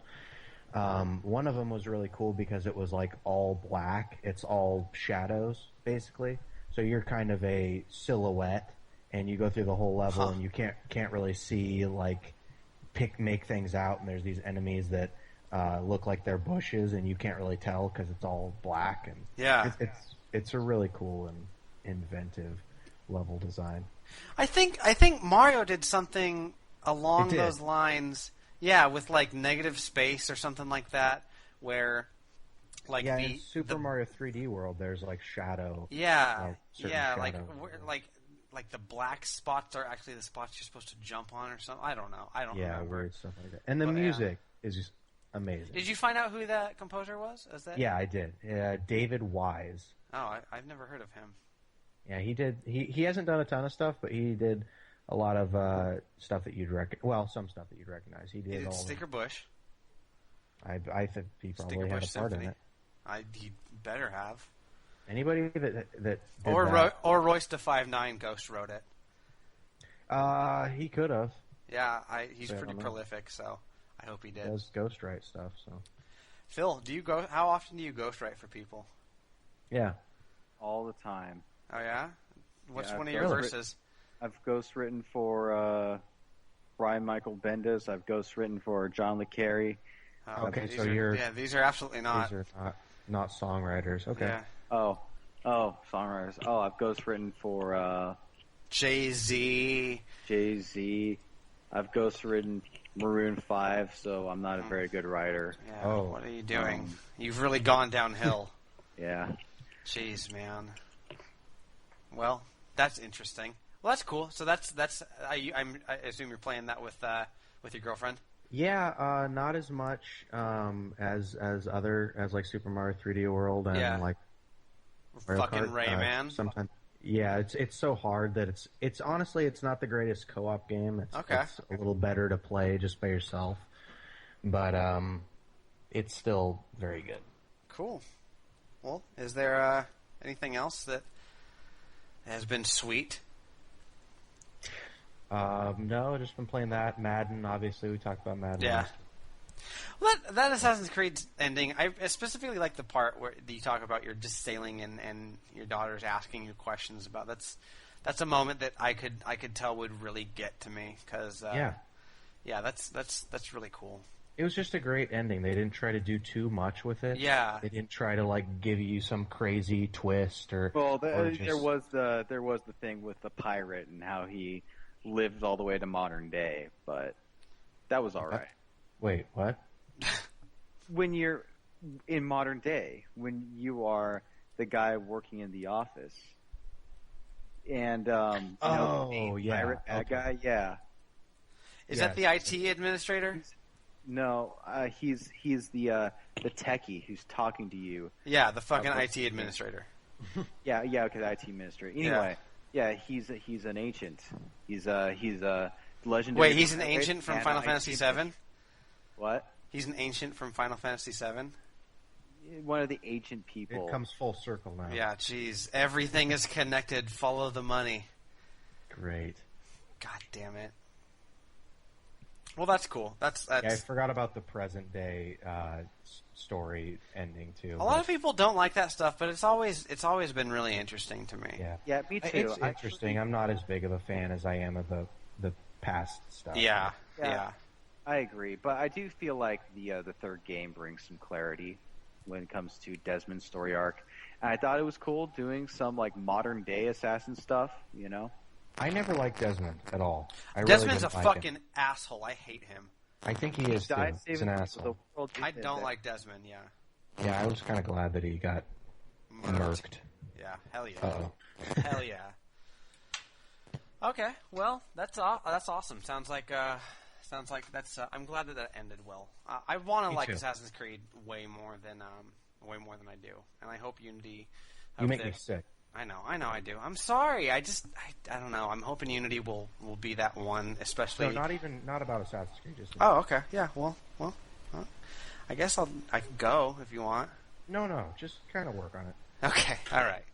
One of them was really cool because it was like all black. It's all shadows, basically. So you're kind of a silhouette, and you go through the whole level, and you can't really see, like, make things out. And there's these enemies that look like they're bushes, and you can't really tell because it's all black. And it's a really cool and inventive level design. I think Mario did something along those lines. Yeah, with like negative space or something like that, where like in Super Mario 3D World, there's like shadow. Yeah, shadow. like the black spots are actually the spots you're supposed to jump on or something. I don't know. I don't remember. Weird stuff like that. And the music is just amazing. Did you find out who that composer was? Yeah, I did. David Wise. Oh, I've never heard of him. Yeah, he did. He hasn't done a ton of stuff, but he did a lot of stuff that you'd some stuff that you'd recognize. He did all Sticker Bush. I think he probably had a part in it. He better have. Anybody that did or Royce the 5'9" Ghost wrote it. He could have. Yeah, he's pretty prolific, so I hope he did. He does ghostwrite stuff. So, Phil, how often do you ghostwrite for people? Yeah, all the time. Oh yeah, what's one of your verses? I've ghostwritten for Brian Michael Bendis. I've ghostwritten for John le Carre. Okay, these are absolutely not. These are not songwriters. Okay. Yeah. Oh, songwriters. Oh, I've ghostwritten for Jay-Z. I've ghostwritten Maroon 5, so I'm not a very good writer. Yeah. What are you doing? You've really gone downhill. Yeah. Jeez, man. Well, that's interesting. Well, that's cool. So that's I assume you're playing that with your girlfriend. Yeah, not as much as like Super Mario 3D World and like Mario fucking Kart. Rayman. Sometimes, it's so hard that it's honestly it's not the greatest co-op game. It's a little better to play just by yourself, but it's still very good. Cool. Well, is there anything else that has been sweet? No, just been playing that. Madden, obviously, we talked about Madden. Yeah. Well, that Assassin's Creed ending, I specifically like the part where you talk about you're just sailing and your daughter's asking you questions about. That's a moment that I could tell would really get to me because that's really cool. It was just a great ending. They didn't try to do too much with it. Yeah. They didn't try to like give you some crazy twist or. Well, there was the thing with the pirate and how he lived all the way to modern day, but that was all right. Wait, what? When you're in modern day, when you are the guy working in the office, and pirate bad guy, Is that the IT administrator? No, he's the techie who's talking to you. Yeah, the fucking IT administrator. Okay, the IT administrator. Anyway. Yeah, he's an ancient. He's a legendary. Wait, he's an ancient from Final Fantasy VII? What? He's an ancient from Final Fantasy VII? One of the ancient people. It comes full circle now. Yeah, jeez. Everything is connected. Follow the money. Great. God damn it. Well, that's cool. That's. Yeah, I forgot about the present day story ending too. A lot of people don't like that stuff, but it's always been really interesting to me. Yeah, me too. It's interesting. I'm not as big of a fan as I am of the past stuff. Yeah. I agree, but I do feel like the third game brings some clarity when it comes to Desmond's story arc. And I thought it was cool doing some like modern day assassin stuff. You know. I never liked Desmond at all. Desmond's a fucking asshole. I hate him. I think he is too. He's an asshole. I don't like Desmond. Yeah. Yeah, I was kind of glad that he got murked. Yeah. Hell yeah. Uh-oh. Hell yeah. Okay. Well, that's awesome. Sounds like that's. I'm glad that ended well. I want to like Assassin's Creed way more than I do, and I hope Unity. You make me sick. I know I do. I'm sorry. I don't know. I'm hoping Unity will be that one, especially. No, not about Assassin's Creed. Just okay. Yeah. Well. I guess I can go if you want. No. Just kind of work on it. Okay. All right.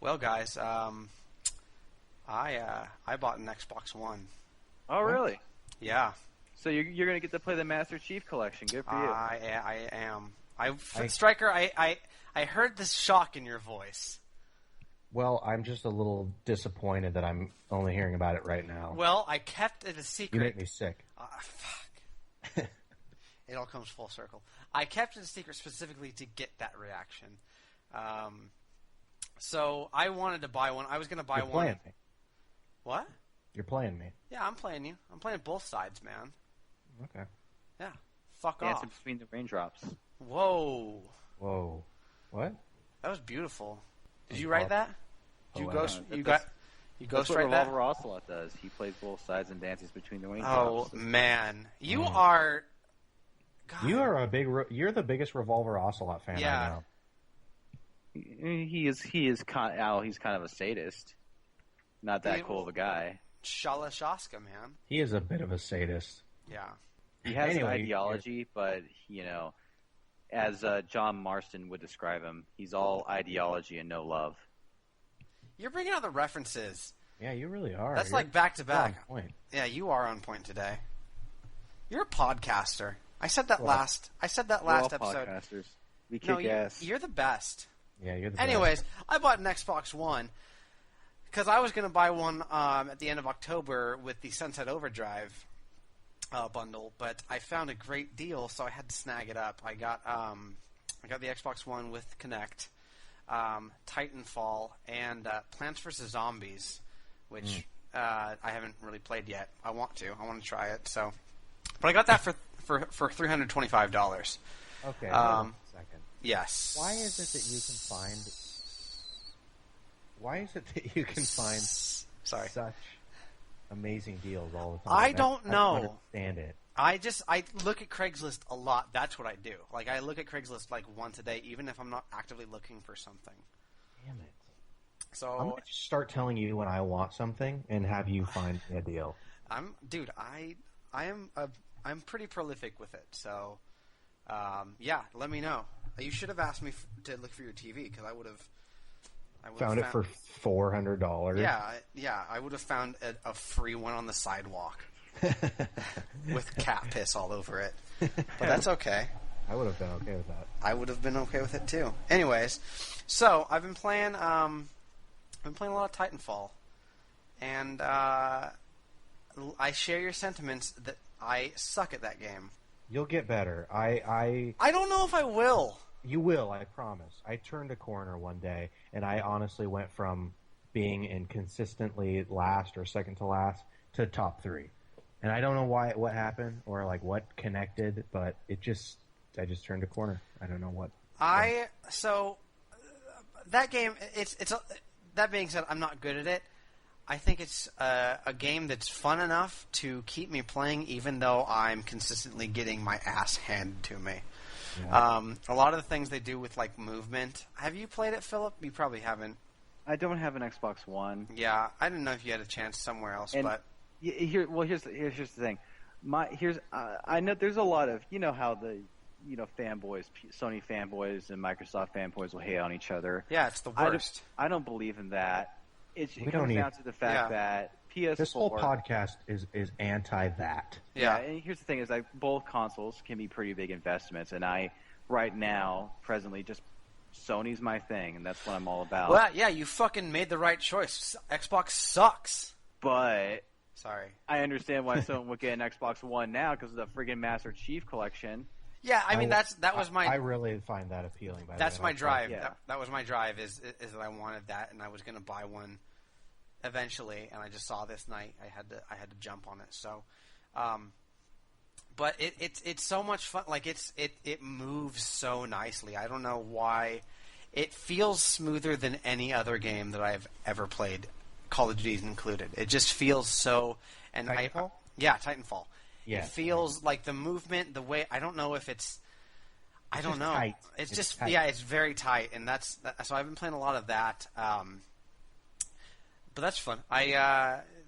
Well, guys, I bought an Xbox One. Oh, really? Yeah. So you're gonna get to play the Master Chief Collection. Good for you. I am. Striker, I heard this shock in your voice. Well, I'm just a little disappointed that I'm only hearing about it right now. Well, I kept it a secret. You make me sick. Fuck. It all comes full circle. I kept it a secret specifically to get that reaction. So I wanted to buy one. I was going to buy You're one. Playing me. What? You're playing me. Yeah, I'm playing you. I'm playing both sides, man. Okay. Yeah. Fuck Dancing off. between the raindrops. Whoa. What? That was beautiful. Did you write that? Did you That's ghostwrite what that? Revolver Ocelot does. He plays both sides and dances between the Oh raindrops. man, you are. God. You are you're the biggest Revolver Ocelot fan I know. He's kind of a sadist. Not that cool of a guy. Shalashaska, man. He is a bit of a sadist. Yeah. He has an ideology, but as John Marston would describe him, he's all ideology and no love. You're bringing out the references. Yeah, you really are. That's like back to back. On point. Yeah, you are on point today. You're a podcaster. I said that last episode. Podcasters. We kick ass. You're the best. Yeah, you're the Anyways, best. I bought an Xbox One because I was going to buy one at the end of October with the Sunset Overdrive bundle, but I found a great deal, so I had to snag it up. I got the Xbox One with Kinect, Titanfall, and Plants vs. Zombies, which I haven't really played yet. I want to try it. So, but I got that for $325. Okay, hold on a second. Yes. Why is it that you can find such amazing deals all the time? I don't know. I don't understand it. I look at Craigslist a lot. That's what I do. Like, I look at Craigslist like once a day, even if I'm not actively looking for something. Damn it. So I'm going to start telling you when I want something and have you find a deal. I'm pretty prolific with it. So, yeah, let me know. You should have asked me to look for your TV because I would have found it for $400. Yeah, I would have found a free one on the sidewalk with cat piss all over it. But that's okay. I would have been okay with that. I would have been okay with it too. Anyways, so I've been playing a lot of Titanfall, and I share your sentiments that I suck at that game. You'll get better. I don't know if I will. You will, I promise. I turned a corner one day, and I honestly went from being in consistently last or second to last to top 3. And I don't know what happened or like what connected, but I just turned a corner. I don't know what. So that game, that being said, I'm not good at it. I think it's a game that's fun enough to keep me playing, even though I'm consistently getting my ass handed to me. Yeah. A lot of the things they do with like movement. Have you played it, Philip? You probably haven't. I don't have an Xbox One. Yeah, I didn't know if you had a chance somewhere else, but here's the thing. I know there's a lot of how the fanboys, Sony fanboys and Microsoft fanboys will hate on each other. Yeah, it's the worst. I don't believe in that. It comes down to the fact that PS4. This whole podcast is anti that. Yeah, and here's the thing: is like both consoles can be pretty big investments, and right now, presently, just Sony's my thing, and that's what I'm all about. Well, yeah, you fucking made the right choice. Xbox sucks. But sorry, I understand why someone would get an Xbox One now because of the friggin' Master Chief Collection. Yeah, I mean that was my. I really find that appealing. That's my drive. Yeah. That was my drive. Is that I wanted that, and I was going to buy one eventually, and I just saw this night. I had to jump on it. So, but it's so much fun. Like it moves so nicely. I don't know why. It feels smoother than any other game that I've ever played, Call of Duty included. It just feels so. And Titanfall? Yeah, Titanfall. Yeah. It feels like the movement, the way. I don't know if it's. I don't know. Tight. It's just tight. Yeah, it's very tight, and so I've been playing a lot of that. But that's fun.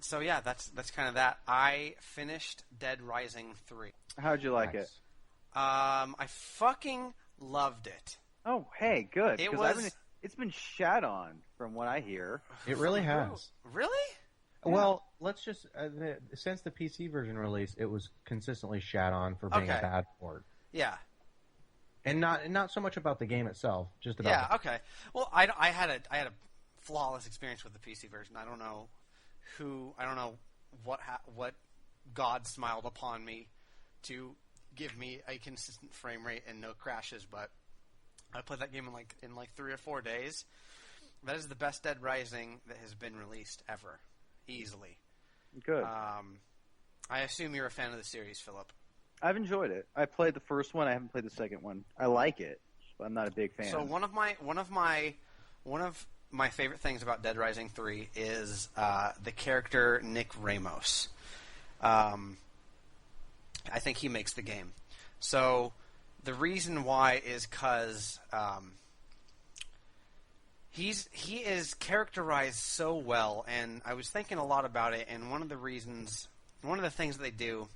So yeah, that's kind of that. I finished Dead Rising 3. How'd you like it? I fucking loved it. Oh, hey, good. It's been shat on from what I hear. It really has. Really? Well, let's just since the PC version release, it was consistently shat on for being a bad port. Yeah. And not so much about the game itself, just about. Yeah. Okay. Well, I had a flawless experience with the PC version. I don't know what God smiled upon me to give me a consistent frame rate and no crashes, but I played that game in like 3 or 4 days. That is the best Dead Rising that has been released ever, easily. Good. I assume you're a fan of the series, Philip. I've enjoyed it. I played the first one. I haven't played the second one. I like it, but I'm not a big fan. So one of my favorite things about Dead Rising 3 is the character Nick Ramos. I think he makes the game. So the reason why is because he is characterized so well, and I was thinking a lot about it. And one of the things that they do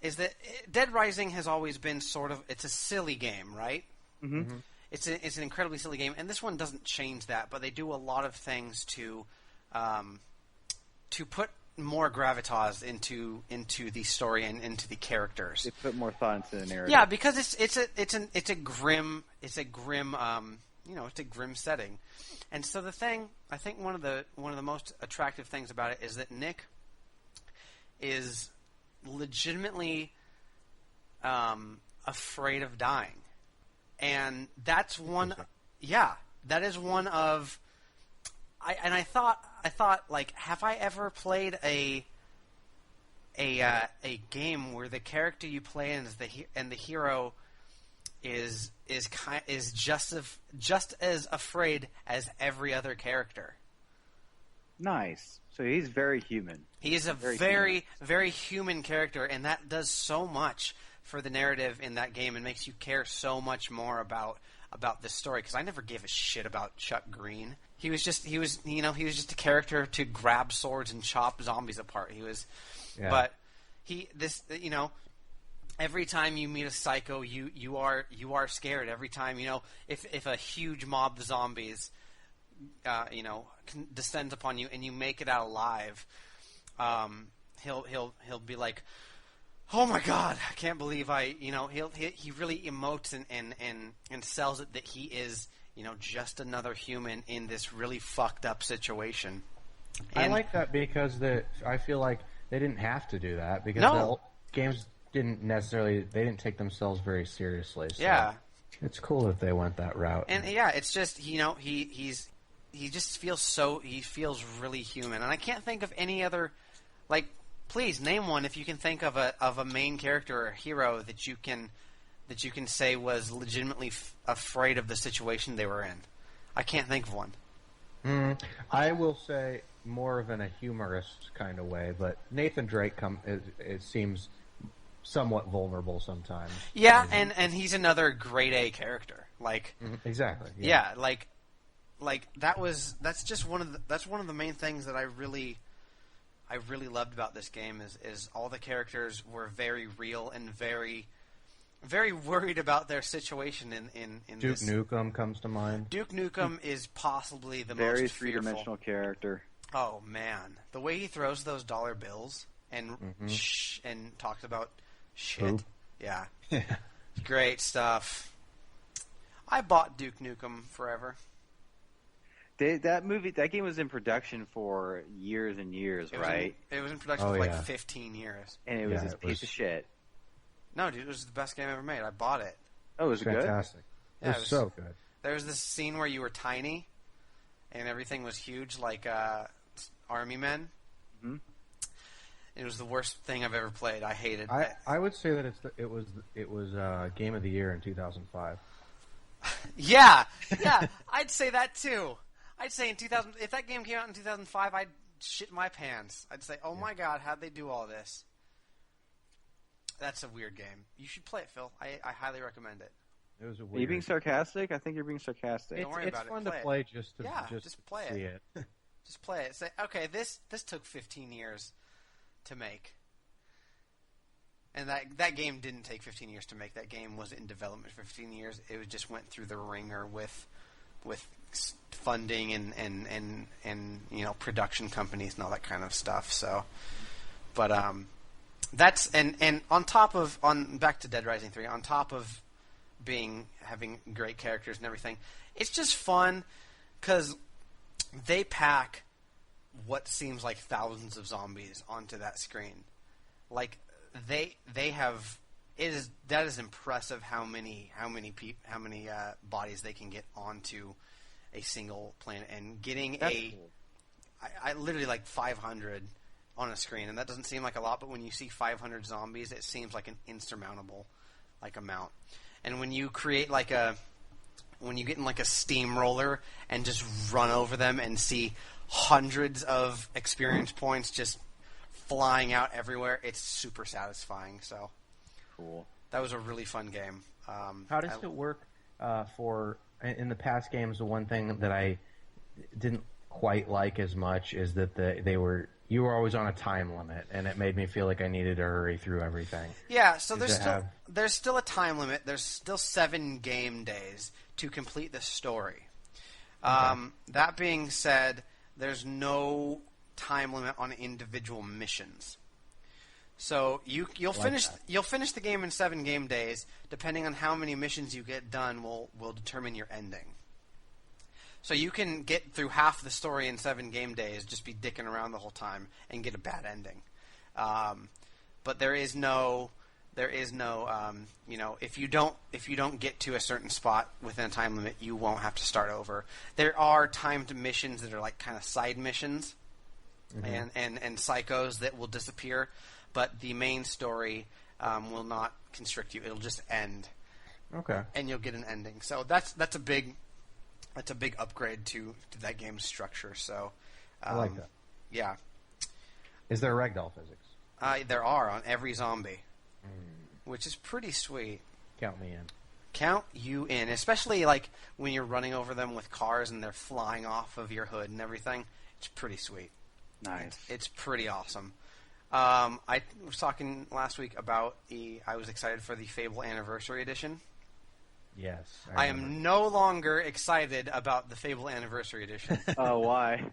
is that Dead Rising has always been it's a silly game, right? Mm-hmm. Mm-hmm. It's an incredibly silly game, and this one doesn't change that, but they do a lot of things to put more gravitas into the story and into the characters. They put more thought into the narrative. Yeah, because it's a grim setting, and so I think one of the most attractive things about it is that Nick is legitimately afraid of dying. And that's one. Yeah, that is one of. I thought like, have I ever played a game where the character you play and the hero is just as afraid as every other character? Nice. So he's very human. He is a very, very human character, and that does so much for the narrative in that game and makes you care so much more about this story. Because I never gave a shit about Chuck Green. He was just a character to grab swords and chop zombies apart. But every time you meet a psycho, you are scared. Every time, if a huge mob of zombies, descends upon you and you make it out alive, he'll be like, oh my God, I can't believe he really emotes and sells it that he is, just another human in this really fucked up situation. And I like that because I feel like they didn't have to do that because the games didn't take themselves very seriously. So yeah. It's cool that they went that route. And yeah, it's just, he just feels really human. And I can't think of any other, please name one if you can think of a main character or a hero that you can say was legitimately afraid of the situation they were in. I can't think of one. I will say more of in a humorous kind of way, but Nathan Drake it seems somewhat vulnerable sometimes. Yeah, and he's another grade A character. Exactly. Yeah, that's one of the main things that I really loved about this game is all the characters were very real and very, very worried about their situation in Duke Nukem comes to mind. Duke Nukem is possibly the very most fearful. three-dimensional character. Oh man, the way he throws those dollar bills and and talks about shit. Poop. Yeah. Great stuff. I bought Duke Nukem Forever. That game was in production for years and years, right? It was in production for 15 years. And it was a piece of shit. No, dude, it was the best game I ever made. I bought it. Oh, was it good? Fantastic. Yeah, it was so good. There was this scene where you were tiny and everything was huge, like army men. Mm-hmm. It was the worst thing I've ever played. I hated it. I would say that it was Game of the Year in 2005. Yeah, I'd say that too. I'd say in 2000, if that game came out in 2005, I'd shit my pants. I'd say, oh my god, how'd they do all this? That's a weird game. You should play it, Phil. I highly recommend it. It was a weird. Are you being sarcastic? I think you're being sarcastic. Don't worry about it. It's fun to play just to play see it. Just play it. Say, okay, this took 15 years to make. And that game didn't take 15 years to make. That game was in development for 15 years. It just went through the ringer with funding and production companies and all that kind of stuff. So, but that's and on top of back to Dead Rising 3. On top of having great characters and everything, it's just fun because they pack what seems like thousands of zombies onto that screen. Like they have that is impressive how many bodies they can get onto a single planet, and getting cool. I literally like 500 on a screen, and that doesn't seem like a lot, but when you see 500 zombies, it seems like an insurmountable amount. And when you create when you get in a steamroller and just run over them and see hundreds of experience points just flying out everywhere, it's super satisfying. So cool. That was a really fun game. How does it work in the past games? The one thing that I didn't quite like as much is that you were always on a time limit, and it made me feel like I needed to hurry through everything. Yeah, so there's still a time limit. There's still 7 game days to complete the story. Okay. That being said, there's no time limit on individual missions. So you'll finish the game in 7 game days. Depending on how many missions you get done, will determine your ending. So you can get through half the story in 7 game days, just be dicking around the whole time, and get a bad ending. But there is no if you don't get to a certain spot within a time limit, you won't have to start over. There are timed missions that are kind of side missions, and psychos that will disappear, but the main story will not constrict you. It'll just end. Okay. And you'll get an ending. So that's a big upgrade to that game's structure. So I like that. Yeah. Is there ragdoll physics? There are on every zombie, which is pretty sweet. Count me in. Count you in, especially when you're running over them with cars and they're flying off of your hood and everything. It's pretty sweet. Nice. It's pretty awesome. I was talking last week about I was excited for the Fable Anniversary Edition. Yes. I am no longer excited about the Fable Anniversary Edition. Oh, why?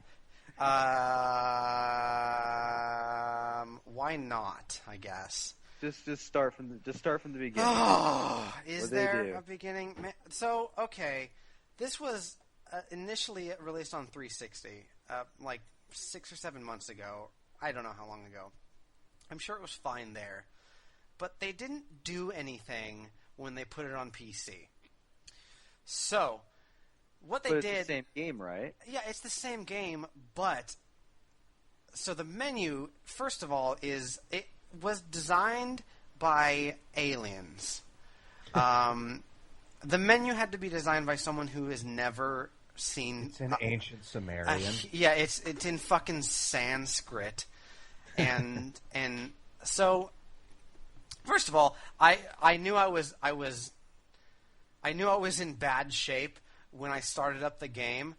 Why not? I guess. Just start from the beginning. Oh, is there a beginning? So okay, this was initially released on 360, 6 or 7 months ago. I don't know how long ago. I'm sure it was fine there, but they didn't do anything when they put it on PC. So, what they did... It's the same game, right? Yeah, it's the same game, but... So the menu, first of all, it was designed by aliens. The menu had to be designed by someone who has never seen... It's in ancient Sumerian. Yeah, it's in fucking Sanskrit. And so, first of all, I knew I was in bad shape when I started up the game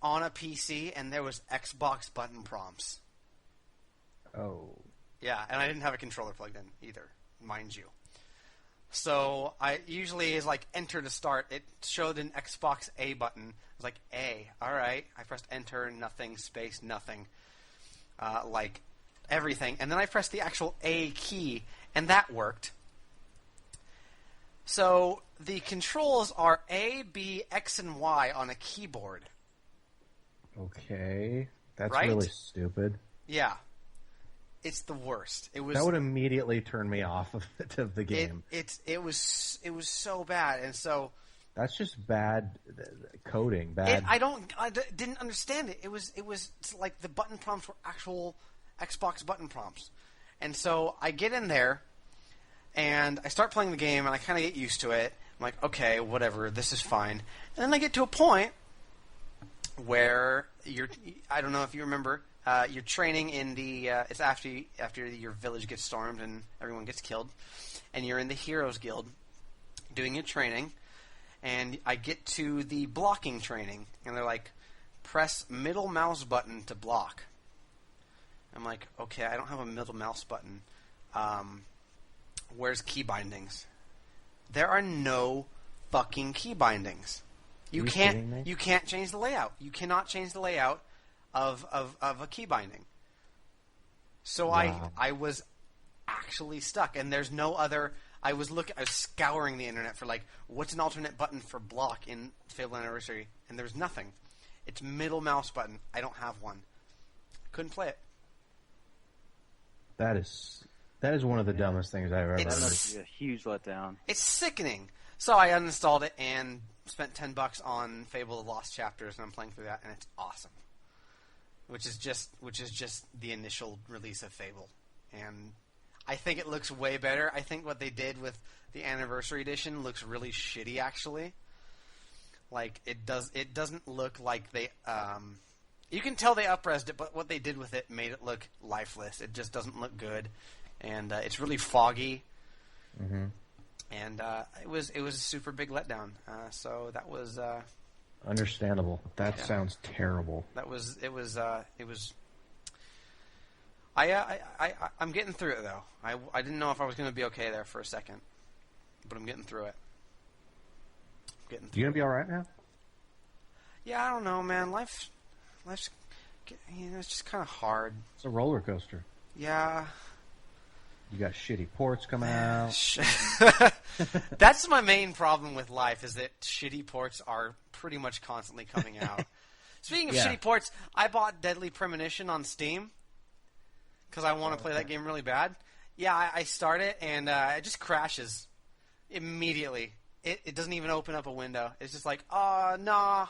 on a PC, and there was Xbox button prompts. Oh. Yeah, and I didn't have a controller plugged in either, mind you. So I usually is enter to start. It showed an Xbox A button. I was like, A. All right. I pressed enter, nothing, space, nothing. Everything. And then I pressed the actual A key, and that worked. So the controls are A, B, X, and Y on a keyboard. Okay. That's right? Really stupid. Yeah. It's the worst. That would immediately turn me off of the game. It was so bad, and so that's just bad coding. Bad. I didn't understand it. It was like the button prompts were actual Xbox button prompts, And so I get in there, and I start playing the game, and I kind of get used to it. I'm like, okay, whatever, this is fine. And then I get to a point where I don't know if you remember, you're training in the, it's after your village gets stormed and everyone gets killed, and you're in the Heroes Guild doing your training, and I get to the blocking training, and they're like, press middle mouse button to block. I'm like, okay, I don't have a middle mouse button. Where's key bindings? There are no fucking key bindings. You can't change the layout. You cannot change the layout of a key binding. So wow. I was actually stuck, and there's no other. I was scouring the internet for like what's an alternate button for block in Fable Anniversary, and there's nothing. It's middle mouse button. I don't have one. Couldn't play it. That is one of the dumbest things I've ever heard. It's a huge letdown. It's sickening. So I uninstalled it and spent $10 on Fable: The Lost Chapters, and I'm playing through that, and it's awesome. Which is just the initial release of Fable, and I think it looks way better. I think what they did with the Anniversary Edition looks really shitty, actually. Like it doesn't look like they. You can tell they up-resed it, but what they did with it made it look lifeless. It just doesn't look good, and it's really foggy. Mm-hmm. And it was a super big letdown. So that was understandable. That sounds terrible. I'm getting through it though. I didn't know if I was going to be okay there for a second, but I'm getting through it. You gonna be all right now? Yeah, I don't know, man. Life's it's just kind of hard. It's a roller coaster. Yeah. You got shitty ports coming out. That's my main problem with life, is that shitty ports are pretty much constantly coming out. Speaking of shitty ports, I bought Deadly Premonition on Steam because I want to play that game really bad. Yeah, I start it, and it just crashes immediately. It doesn't even open up a window. It's just like, oh, nah.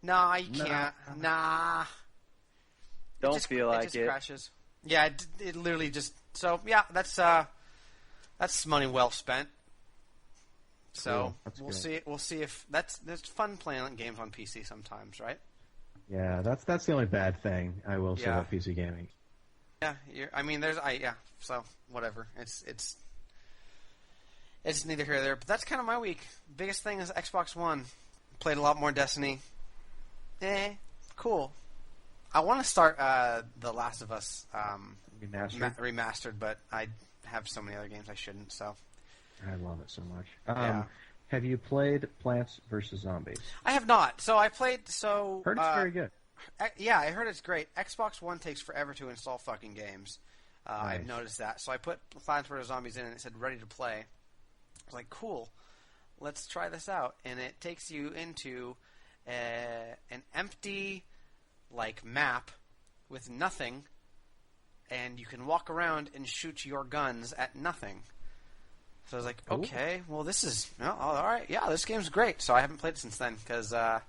Nah, you can't. Nah. Don't feel like it. It just crashes. Yeah, it literally just... So, yeah, that's money well spent. So, cool. We'll see if... There's fun playing games on PC sometimes, right? Yeah, that's the only bad thing I will say about PC gaming. Yeah, so, whatever. It's neither here nor there, but that's kind of my week. Biggest thing is Xbox One. Played a lot more Destiny. Cool. I want to start The Last of Us remastered, but I have so many other games I shouldn't. So I love it so much. Have you played Plants vs. Zombies? I have not. So I played. Heard it's very good. Yeah, I heard it's great. Xbox One takes forever to install fucking games. Nice. I've noticed that. So I put Plants vs. Zombies in, and it said ready to play. I was like, cool. Let's try this out. And it takes you into an empty map with nothing, and you can walk around and shoot your guns at nothing. So I was like, okay, well, this is all right. Yeah, this game's great. So I haven't played it since then because I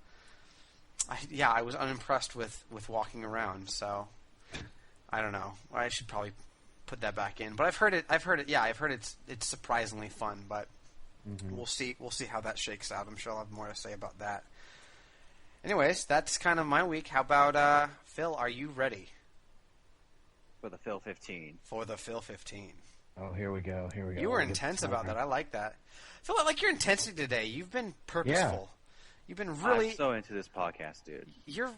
was unimpressed with walking around. So I don't know. I should probably put that back in. But I've heard it's surprisingly fun. But we'll see how that shakes out. I'm sure I'll have more to say about that. Anyways, that's kind of my week. How about Phil? Are you ready for the Phil 15? For the Phil 15. Oh, here we go. You were intense about that. I like that. Phil, I like your intensity today. You've been purposeful. Yeah. You've been really. I'm so into this podcast, dude. You've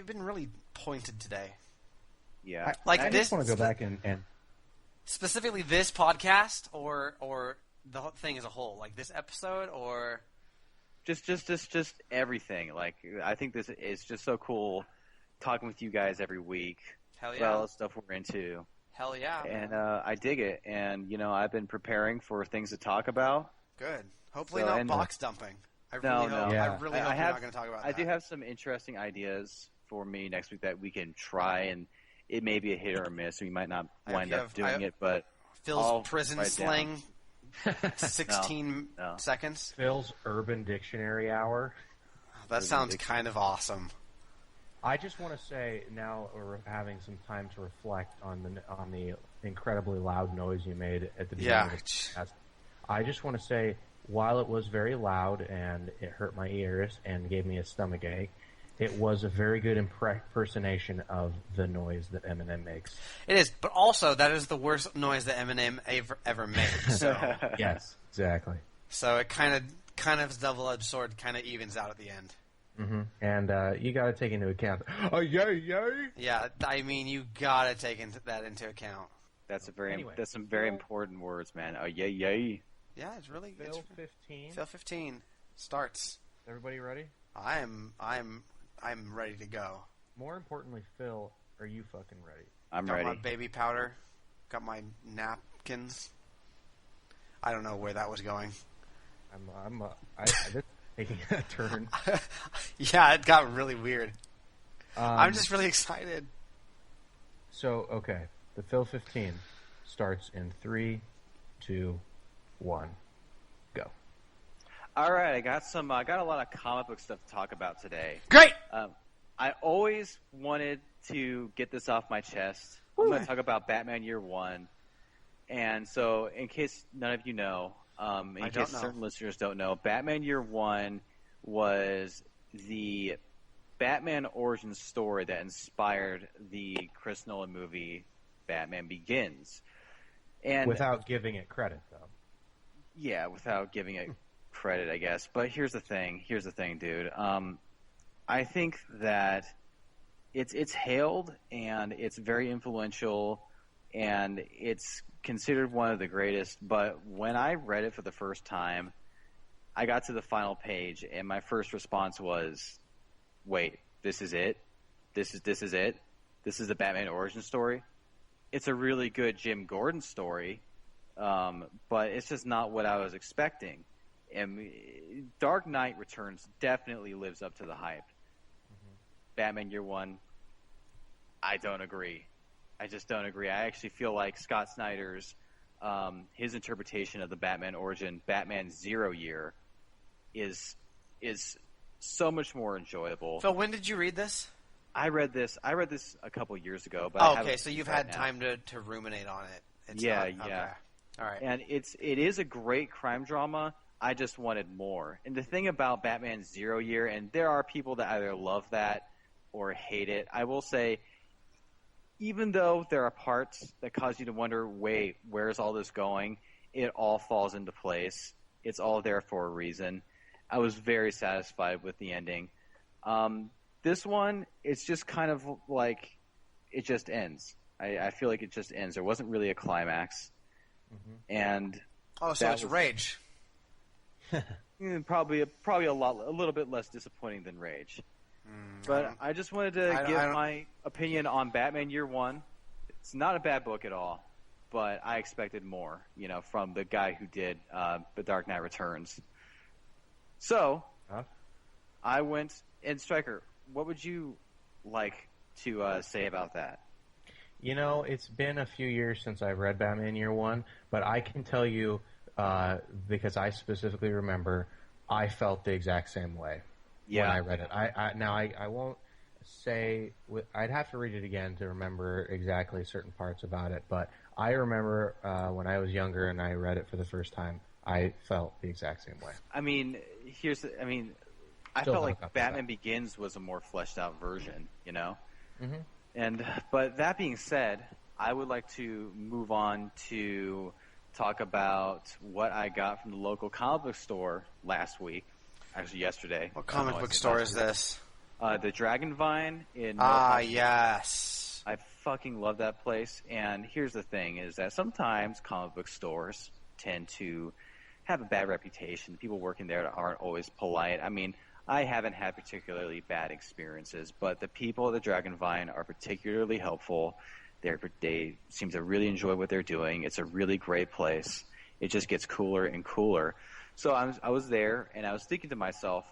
been really pointed today. Yeah. I just want to go back and specifically this podcast or the whole thing as a whole, like this episode or. Just everything. Like, I think this is just so cool talking with you guys every week. Hell yeah. About all the stuff we're into. Hell yeah. And I dig it. And, I've been preparing for things to talk about. Good. Hopefully not box dumping. I really hope you're not going to talk about that. I do have some interesting ideas for me next week that we can try, and it may be a hit or a miss. We might not wind up doing it, but Phil's prison slang. 16 seconds. Phil's Urban Dictionary Hour. That sounds kind of awesome. I just want to say now we're having some time to reflect on the incredibly loud noise you made at the beginning of the podcast. I just want to say, while it was very loud and it hurt my ears and gave me a stomach ache, it was a very good impersonation of the noise that Eminem makes. It is, but also that is the worst noise that Eminem ever made. So yes, exactly. So it kind of double-edged sword, kind of evens out at the end. Mm-hmm. And you got to take into account. Oh yay! Yeah, I mean you got to take that into account. That's some very important words, man. Oh yay! Yeah, it's really good. Phil 15. Phil 15 starts. Everybody ready? I'm ready to go. More importantly, Phil, are you fucking ready? I'm ready. Got my baby powder. Got my napkins. I don't know where that was going. This is taking a turn. Yeah, it got really weird. I'm just really excited. So, okay. The Phil 15 starts in 3, 2, 1, go. All right, I got a lot of comic book stuff to talk about today. Great! I always wanted to get this off my chest. I'm going to talk about Batman Year One. And so, in case none of you know, in case certain listeners don't know, Batman Year One was the Batman origin story that inspired the Chris Nolan movie Batman Begins. And without giving it credit, though. Yeah, without giving it credit, I guess. But here's the thing, dude. I think that it's hailed and it's very influential and it's considered one of the greatest. But when I read it for the first time, I got to the final page and my first response was, "Wait, this is it? This is it? This is the Batman origin story?" It's a really good Jim Gordon story, but it's just not what I was expecting. And Dark Knight Returns definitely lives up to the hype. Mm-hmm. Batman Year One, I don't agree. I just don't agree. I actually feel like Scott Snyder's his interpretation of the Batman origin, Batman Zero Year, is so much more enjoyable. So when did you read this? I read this a couple years ago. But okay, so you've had time to ruminate on it. Yeah. Okay. All right. And it is a great crime drama. I just wanted more. And the thing about Batman Zero Year, and there are people that either love that or hate it, I will say, even though there are parts that cause you to wonder, wait, where's all this going? It all falls into place. It's all there for a reason. I was very satisfied with the ending. This one, it's just kind of like it just ends. I feel like it just ends. There wasn't really a climax. Mm-hmm. And so it's Rage. Probably a little bit less disappointing than Rage. But I just wanted to give my opinion on Batman Year One. It's not a bad book at all, but I expected more, from the guy who did The Dark Knight Returns. So, I went, and Stryker, what would you like to say about that? It's been a few years since I've read Batman Year One, but I can tell you, because I specifically remember, I felt the exact same way when I read it. I won't say, I'd have to read it again to remember exactly certain parts about it, but I remember when I was younger and I read it for the first time, I felt the exact same way. I felt like Batman Begins was a more fleshed out version, Mm-hmm. But that being said, I would like to move on to talk about what I got from the local comic book store last week. Actually, yesterday. What comic book store is this? The Dragon Vine in. Yes. I fucking love that place. And here's the thing: is that sometimes comic book stores tend to have a bad reputation. People working there aren't always polite. I mean, I haven't had particularly bad experiences, but the people at the Dragon Vine are particularly helpful. They seem to really enjoy what they're doing. It's a really great place. It just gets cooler and cooler. So I was there, and I was thinking to myself,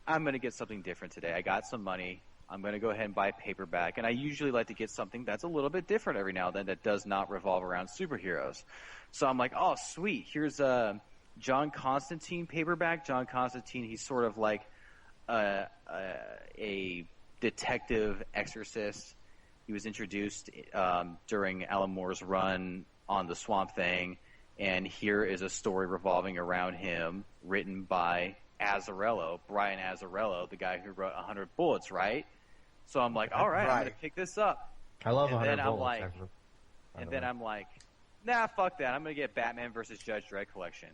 I'm going to get something different today. I got some money. I'm going to go ahead and buy a paperback. And I usually like to get something that's a little bit different every now and then that does not revolve around superheroes. So I'm like, oh, sweet. Here's a John Constantine paperback. John Constantine, he's sort of like a detective exorcist. He was introduced during Alan Moore's run on the Swamp Thing, and here is a story revolving around him, written by Brian Azzarello, the guy who wrote 100 Bullets, right? So I'm like, all right, I'm going to pick this up. I love 100 Bullets. Then I'm like, nah, fuck that. I'm going to get Batman versus Judge Dredd collection.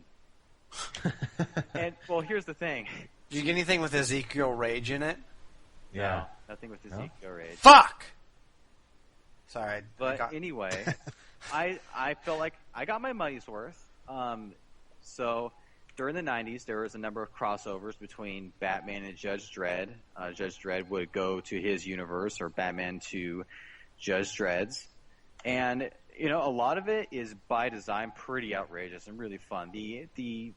And, well, here's the thing. Did you get anything with Ezekiel Rage in it? Yeah. No, nothing with Ezekiel Rage. Fuck! Sorry. But anyway, I felt like I got my money's worth. So during the 90s, there was a number of crossovers between Batman and Judge Dredd. Judge Dredd would go to his universe, or Batman to Judge Dredd's. And, you know, a lot of it is by design pretty outrageous and really fun. The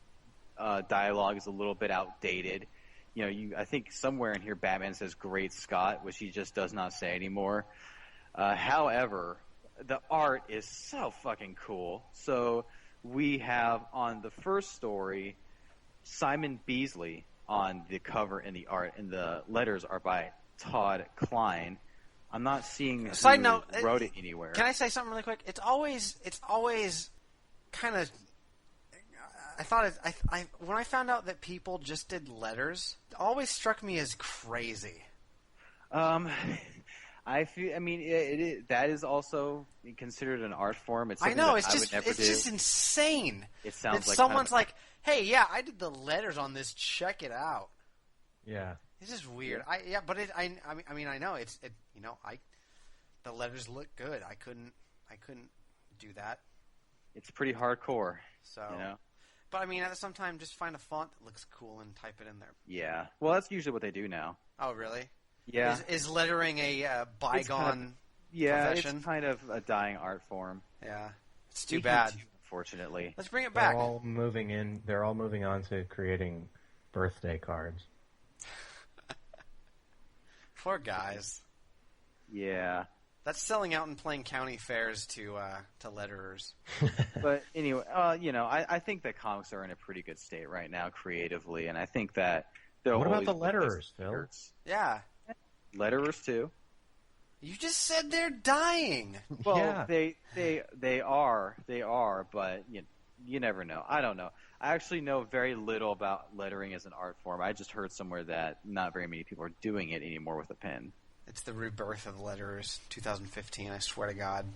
dialogue is a little bit outdated. You know, I think somewhere in here Batman says "Great Scott," which he just does not say anymore. However, the art is so fucking cool. So we have on the first story Simon Beasley on the cover and the art, and the letters are by Todd Klein. I'm not seeing who wrote it anywhere. Can I say something really quick? It's always kind of. I thought when I found out that people just did letters, it always struck me as crazy. I feel. I mean, that is also considered an art form. It's I know. It's just insane. It sounds like someone's like, "Hey, yeah, I did the letters on this. Check it out." Yeah. This is weird. I mean, I know the letters look good. I couldn't do that. It's pretty hardcore. So, you know. But I mean, at some time, just find a font that looks cool and type it in there. Yeah. Well, that's usually what they do now. Oh, really? Yeah. Is lettering a bygone profession? It's kind of a dying art form. Yeah. It's too bad. Unfortunately. Let's bring it back. They're all moving on to creating birthday cards. Poor guys. Yeah. That's selling out and playing county fairs to letterers. But anyway, you know, I think that comics are in a pretty good state right now creatively, and I think that what about the letterers, Phil? Yeah. Letterers too. You just said they're dying. Well, yeah. they are, but you never know. I don't know. I actually know very little about lettering as an art form. I just heard somewhere that not very many people are doing it anymore with a pen. It's the rebirth of letterers, 2015, I swear to God.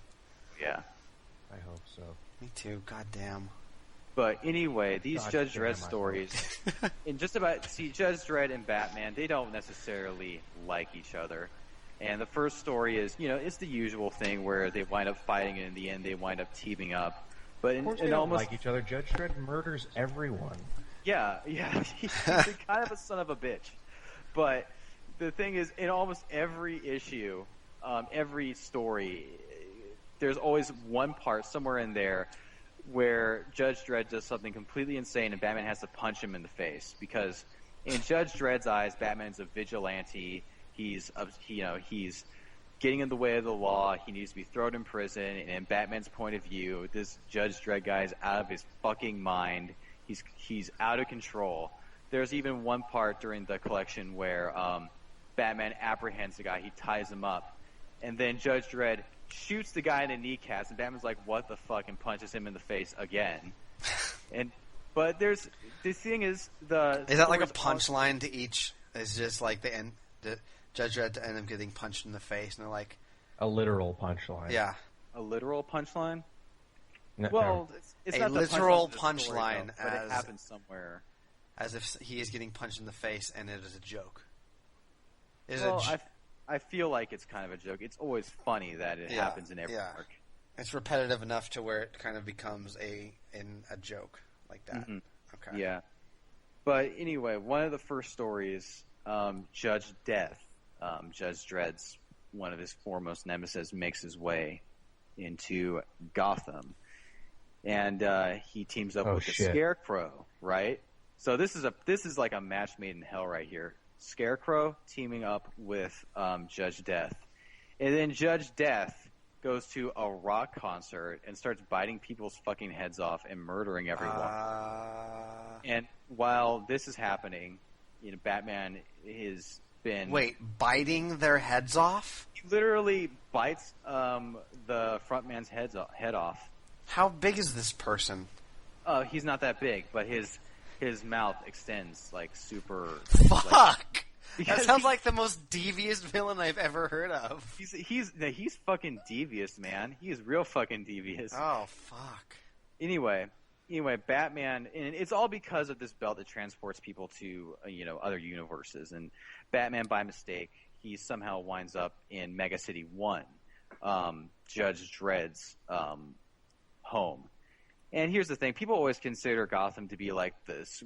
Yeah. I hope so. Me too, goddamn. But anyway, these Judge Dredd stories, Judge Dredd and Batman, they don't necessarily like each other. And the first story is, you know, it's the usual thing where they wind up fighting, and in the end they wind up teaming up. But of course they don't like each other. Judge Dredd murders everyone. Yeah, he's kind of a son of a bitch. But the thing is, in almost every issue, every story, there's always one part somewhere in there where Judge Dredd does something completely insane and Batman has to punch him in the face. Because in Judge Dredd's eyes, Batman's a vigilante. He's getting in the way of the law. He needs to be thrown in prison. And in Batman's point of view, this Judge Dredd guy is out of his fucking mind. He's out of control. There's even one part during the collection where Batman apprehends the guy. He ties him up. And then Judge Dredd shoots the guy in the kneecaps, and Batman's like, "What the fuck?" and punches him in the face again. But there's the thing is is that like a punchline to each? It's just like the end. The Judge Dredd to end up getting punched in the face, and they're like a literal punchline. Yeah, a literal punchline. No, well, it's a not literal the punchline, but it happens somewhere. As if he is getting punched in the face, and it is a joke. I feel like it's kind of a joke. It's always funny that it happens in every arc. It's repetitive enough to where it kind of becomes a joke like that. Mm-hmm. Okay. Yeah. But anyway, one of the first stories, Judge Death, Judge Dredd's one of his foremost nemesis, makes his way into Gotham, and he teams up with the Scarecrow. Right. So this is like a match made in hell right here. Scarecrow teaming up with Judge Death. And then Judge Death goes to a rock concert and starts biting people's fucking heads off and murdering everyone. And while this is happening, you know, Batman is been... Wait, biting their heads off? He literally bites the front man's head off. How big is this person? He's not that big, but his mouth extends like super... Fuck! Like, that sounds like the most devious villain I've ever heard of. He's fucking devious, man. He is real fucking devious. Oh, fuck. Anyway, Batman, and it's all because of this belt that transports people to other universes. And Batman, by mistake, he somehow winds up in Mega City 1, Judge Dredd's home. And here's the thing: people always consider Gotham to be like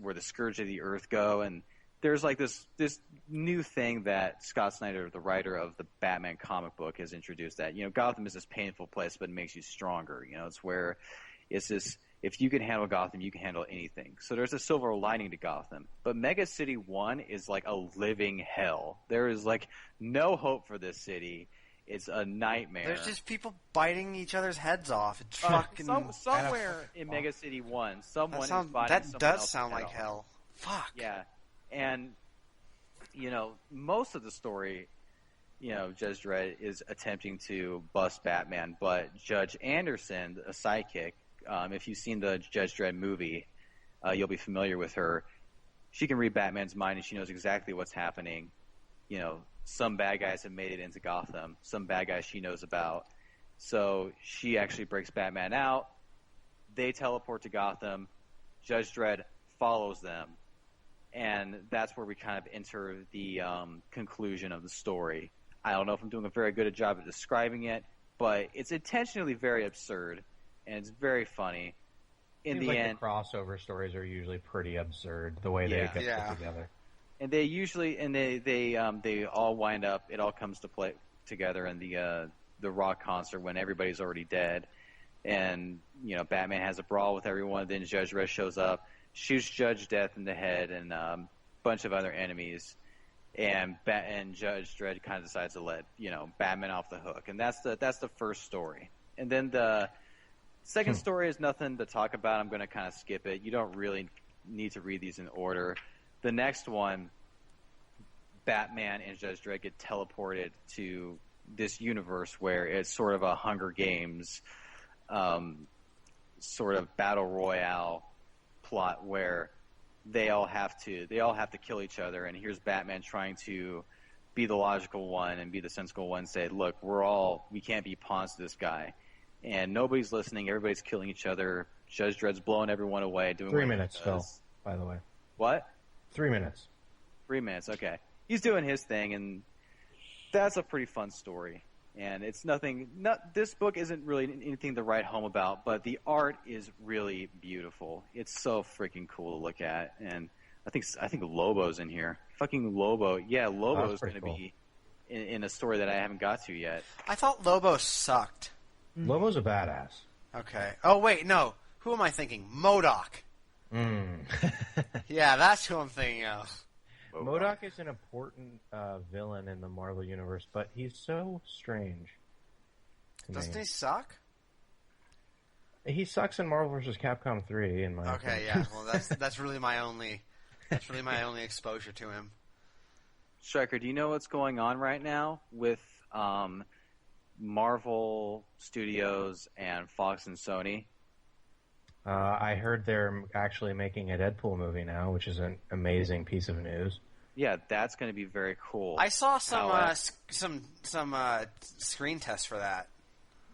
where the scourge of the earth go, and there's like this new thing that Scott Snyder, the writer of the Batman comic book, has introduced, that Gotham is this painful place, but it makes you stronger. It's where it's this. If you can handle Gotham, you can handle anything. So there's a silver lining to Gotham. But Mega City 1 is like a living hell. There is like no hope for this city. It's a nightmare. There's just people biting each other's heads off. It's fucking... somewhere in Mega City 1, someone is biting someone That does else's sound head like off. hell. Fuck. Yeah. And, most of the story, Judge Dredd is attempting to bust Batman, but Judge Anderson, a sidekick, if you've seen the Judge Dredd movie, you'll be familiar with her. She can read Batman's mind, and she knows exactly what's happening. Some bad guys have made it into Gotham. Some bad guys she knows about. So she actually breaks Batman out. They teleport to Gotham. Judge Dredd follows them. And that's where we kind of enter the conclusion of the story. I don't know if I'm doing a very good a job of describing it, but it's intentionally very absurd, and it's very funny. In the end, the crossover stories are usually pretty absurd, the way they get put together. And they usually, they all wind up. It all comes to play together in the rock concert when everybody's already dead, and Batman has a brawl with everyone. Then Judge Dredd shows up, shoots Judge Death in the head, and a bunch of other enemies. And Judge Dredd kind of decides to let Batman off the hook, and that's the first story. And then the second story is nothing to talk about. I'm going to kind of skip it. You don't really need to read these in order. The next one, Batman and Judge Dredd get teleported to this universe where it's sort of a Hunger Games sort of battle royale plot where they all have to kill each other, and here's Batman trying to be the logical one and be the sensible one, say, look, we can't be pawns to this guy. And nobody's listening, everybody's killing each other. Judge Dredd's blowing everyone away, doing 3 minutes, Phil, by the way. What? 3 minutes. 3 minutes, okay. He's doing his thing, and that's a pretty fun story. And it's this book isn't really anything to write home about, but the art is really beautiful. It's so freaking cool to look at. And I think Lobo's in here. Fucking Lobo. Yeah, Lobo's going to be in a story that I haven't got to yet. I thought Lobo sucked. Lobo's a badass. Okay. Oh, wait, no. Who am I thinking? MODOK. Yeah, that's who I'm thinking of. MODOK is an important villain in the Marvel Universe, but he's so strange. Doesn't he suck? He sucks in Marvel vs. Capcom 3, in my opinion. Yeah. Well, that's really my only exposure to him. Striker, do you know what's going on right now with Marvel Studios and Fox and Sony? I heard they're actually making a Deadpool movie now, which is an amazing piece of news. Yeah, that's going to be very cool. I saw some screen tests for that.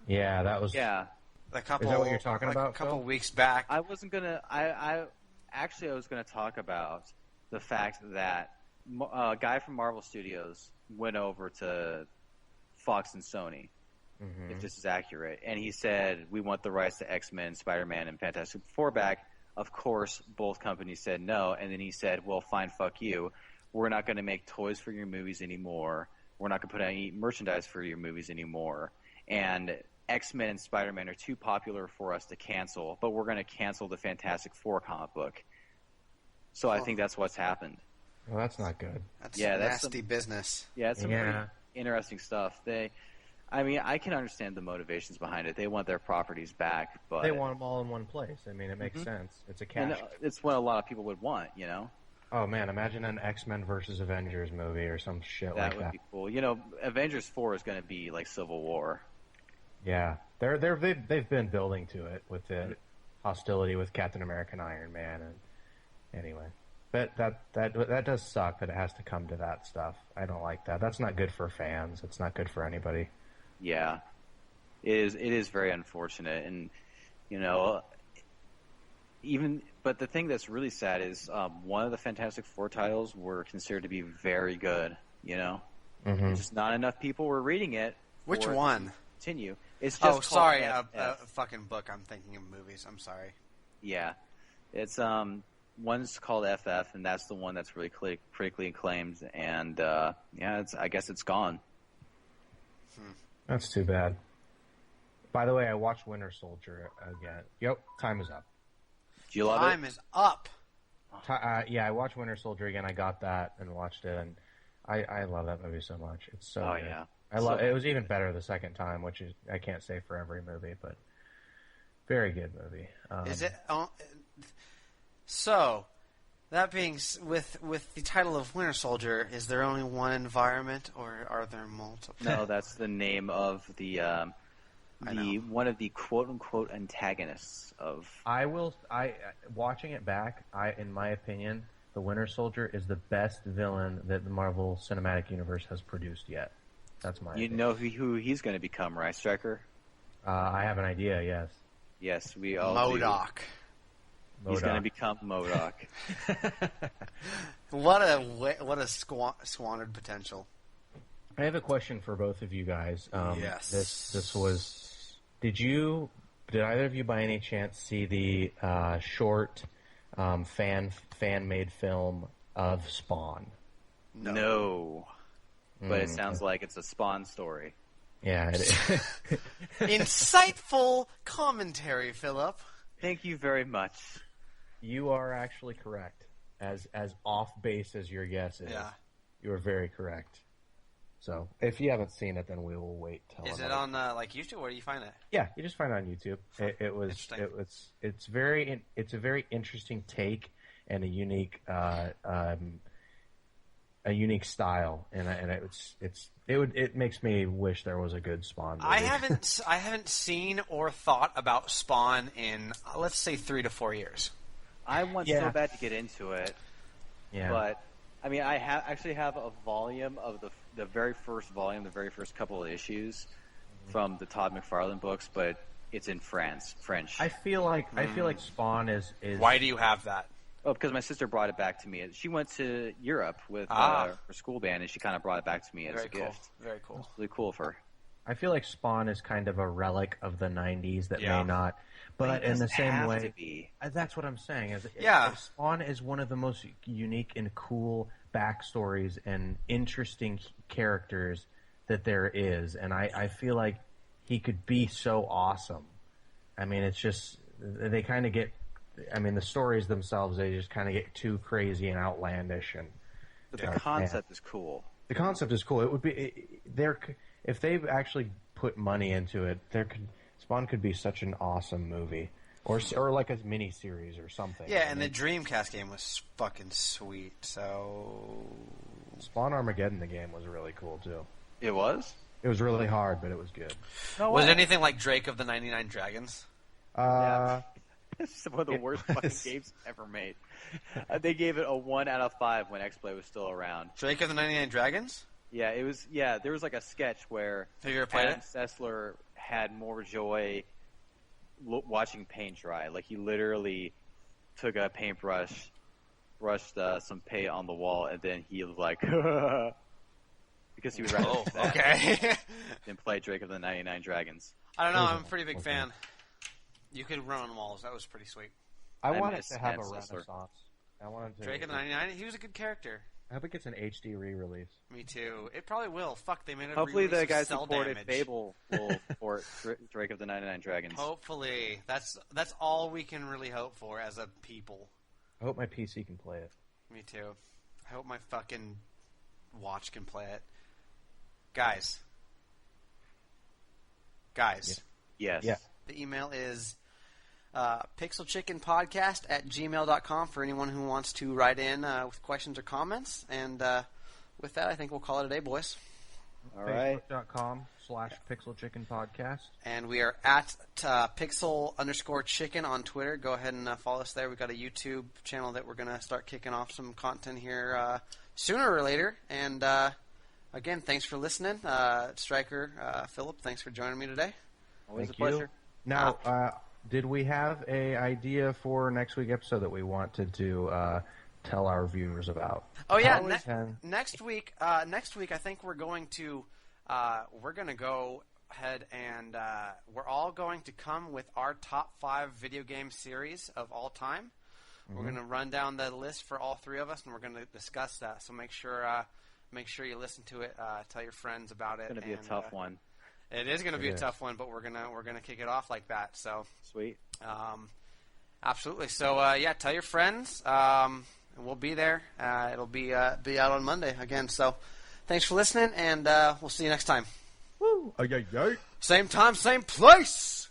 Yeah, that was. Yeah, a couple. Is that what you're talking about? A couple Phil? weeks back. I wasn't gonna. I was going to talk about the fact that a guy from Marvel Studios went over to Fox and Sony. If this is accurate. And he said, we want the rights to X-Men, Spider-Man, and Fantastic Four back. Of course, both companies said no. And then he said, well, fine, fuck you. We're not going to make toys for your movies anymore. We're not going to put any merchandise for your movies anymore. And X-Men and Spider-Man are too popular for us to cancel, but we're going to cancel the Fantastic Four comic book. So I think that's what's happened. Well, that's not good. That's nasty business. Yeah, it's some pretty interesting stuff. I can understand the motivations behind it. They want their properties back, but they want them all in one place. I mean, it makes sense. It's a cash. And it's what a lot of people would want, Oh man, imagine an X-Men versus Avengers movie or some shit That like would that. be cool. You know, Avengers 4 is going to be like Civil War. Yeah, they've been building to it with the hostility with Captain America and Iron Man, and anyway, but that does suck that it has to come to that stuff. I don't like that. That's not good for fans. It's not good for anybody. Yeah, it is very unfortunate, and you know, but the thing that's really sad is one of the Fantastic Four titles were considered to be very good. You know, just not enough people were reading it. Which one? Continue. It's just sorry, called a fucking book. I'm thinking of movies. I'm sorry. Yeah, it's one's called FF, and that's the one that's really critically acclaimed. And I guess it's gone. That's too bad. By the way, I watched Winter Soldier again. Yep, time is up. Do you love it? Time is up. Yeah, I watched Winter Soldier again. I got that and watched it, and I love that movie so much. It's so good. Yeah. It was even better the second time, which is I can't say for every movie, but very good movie. Is it? So, that being with the title of Winter Soldier, is there only one environment, or are there multiple? No, that's the name of the one of the quote unquote antagonists of. Watching it back, in my opinion, the Winter Soldier is the best villain that the Marvel Cinematic Universe has produced yet. That's my opinion. You know who he's going to become, right, Striker? I have an idea. Yes. Yes, we all MODOK. Do. He's going to become MODOK. What a squandered potential. I have a question for both of you guys. Yes. This was. Did either of you by any chance see the short fan made film of Spawn? No. But it sounds like it's a Spawn story. Yeah, it is. Insightful commentary, Philip. Thank you very much. You are actually correct. As off base as your guess is, you are very correct. So, if you haven't seen it, then we will wait till. Is it on like YouTube? Where do you find it? Yeah, you just find it on YouTube. It's a very interesting take and a unique style, and it makes me wish there was a good Spawn movie. I haven't seen or thought about Spawn in let's say 3 to 4 years. I want so bad to get into it, but I mean, I actually have a volume of the very first volume, the very first couple of issues from the Todd McFarlane books, but it's in French. I feel like Spawn is. Why do you have that? Oh, because my sister brought it back to me. She went to Europe with her school band, and she kind of brought it back to me as a gift. Very cool. It's really cool for her. I feel like Spawn is kind of a relic of the 90s that may not... But in the same way... That's what I'm saying. Spawn is one of the most unique and cool backstories and interesting characters that there is. And I feel like he could be so awesome. I mean, it's just... They kind of get... I mean, the stories themselves, they just kind of get too crazy and outlandish. But the concept is cool. The concept is cool. It would be... If they've actually put money into it, Spawn could be such an awesome movie, or like a mini series or something. Yeah, and the Dreamcast game was fucking sweet. So Spawn Armageddon, the game, was really cool too. It was. It was really hard, but it was good. Was it anything like Drake of the 99 Dragons? It's one of the worst fucking games ever made. They gave it a 1 out of 5 when X-Play was still around. Drake of the 99 Dragons? Yeah, it was. Yeah, there was like a sketch where Adam Sessler had more joy watching paint dry. Like he literally took a paintbrush, brushed some paint on the wall, and then he was like, because he was rather okay. Then play Drake of the 99 Dragons. I don't know. I'm a pretty big fan. You could run on walls. That was pretty sweet. I wanted to have a renaissance. Drake of the 99. He was a good character. I hope it gets an HD re-release. Me too. It probably will. Fuck, they made it. Hopefully, the guys who ported Fable will port Drake of the 99 Dragons. Hopefully, that's all we can really hope for as a people. I hope my PC can play it. Me too. I hope my fucking watch can play it. Guys. Yes. Yeah. The email is pixelchickenpodcast@gmail.com for anyone who wants to write in with questions or comments. And with that, I think we'll call it a day, boys. All right. Facebook.com/pixelchickenpodcast. And we are at pixel_chicken on Twitter. Go ahead and follow us there. We've got a YouTube channel that we're going to start kicking off some content here sooner or later. And again, thanks for listening. Striker, Philip, thanks for joining me today. Always Thank a pleasure. you. Now, did we have a idea for next week's episode that we wanted to tell our viewers about? Oh yeah, next week. Next week, I think we're going to go ahead and we're all going to come with our top 5 video game series of all time. Mm-hmm. We're going to run down the list for all 3 of us, and we're going to discuss that. So make sure you listen to it. Tell your friends about it. It's going to be a tough one. It is going to be a tough one, but we're gonna kick it off like that. So sweet. Absolutely. So yeah, tell your friends. We'll be there. It'll be out on Monday again. So thanks for listening, and we'll see you next time. Woo! Same time, same place.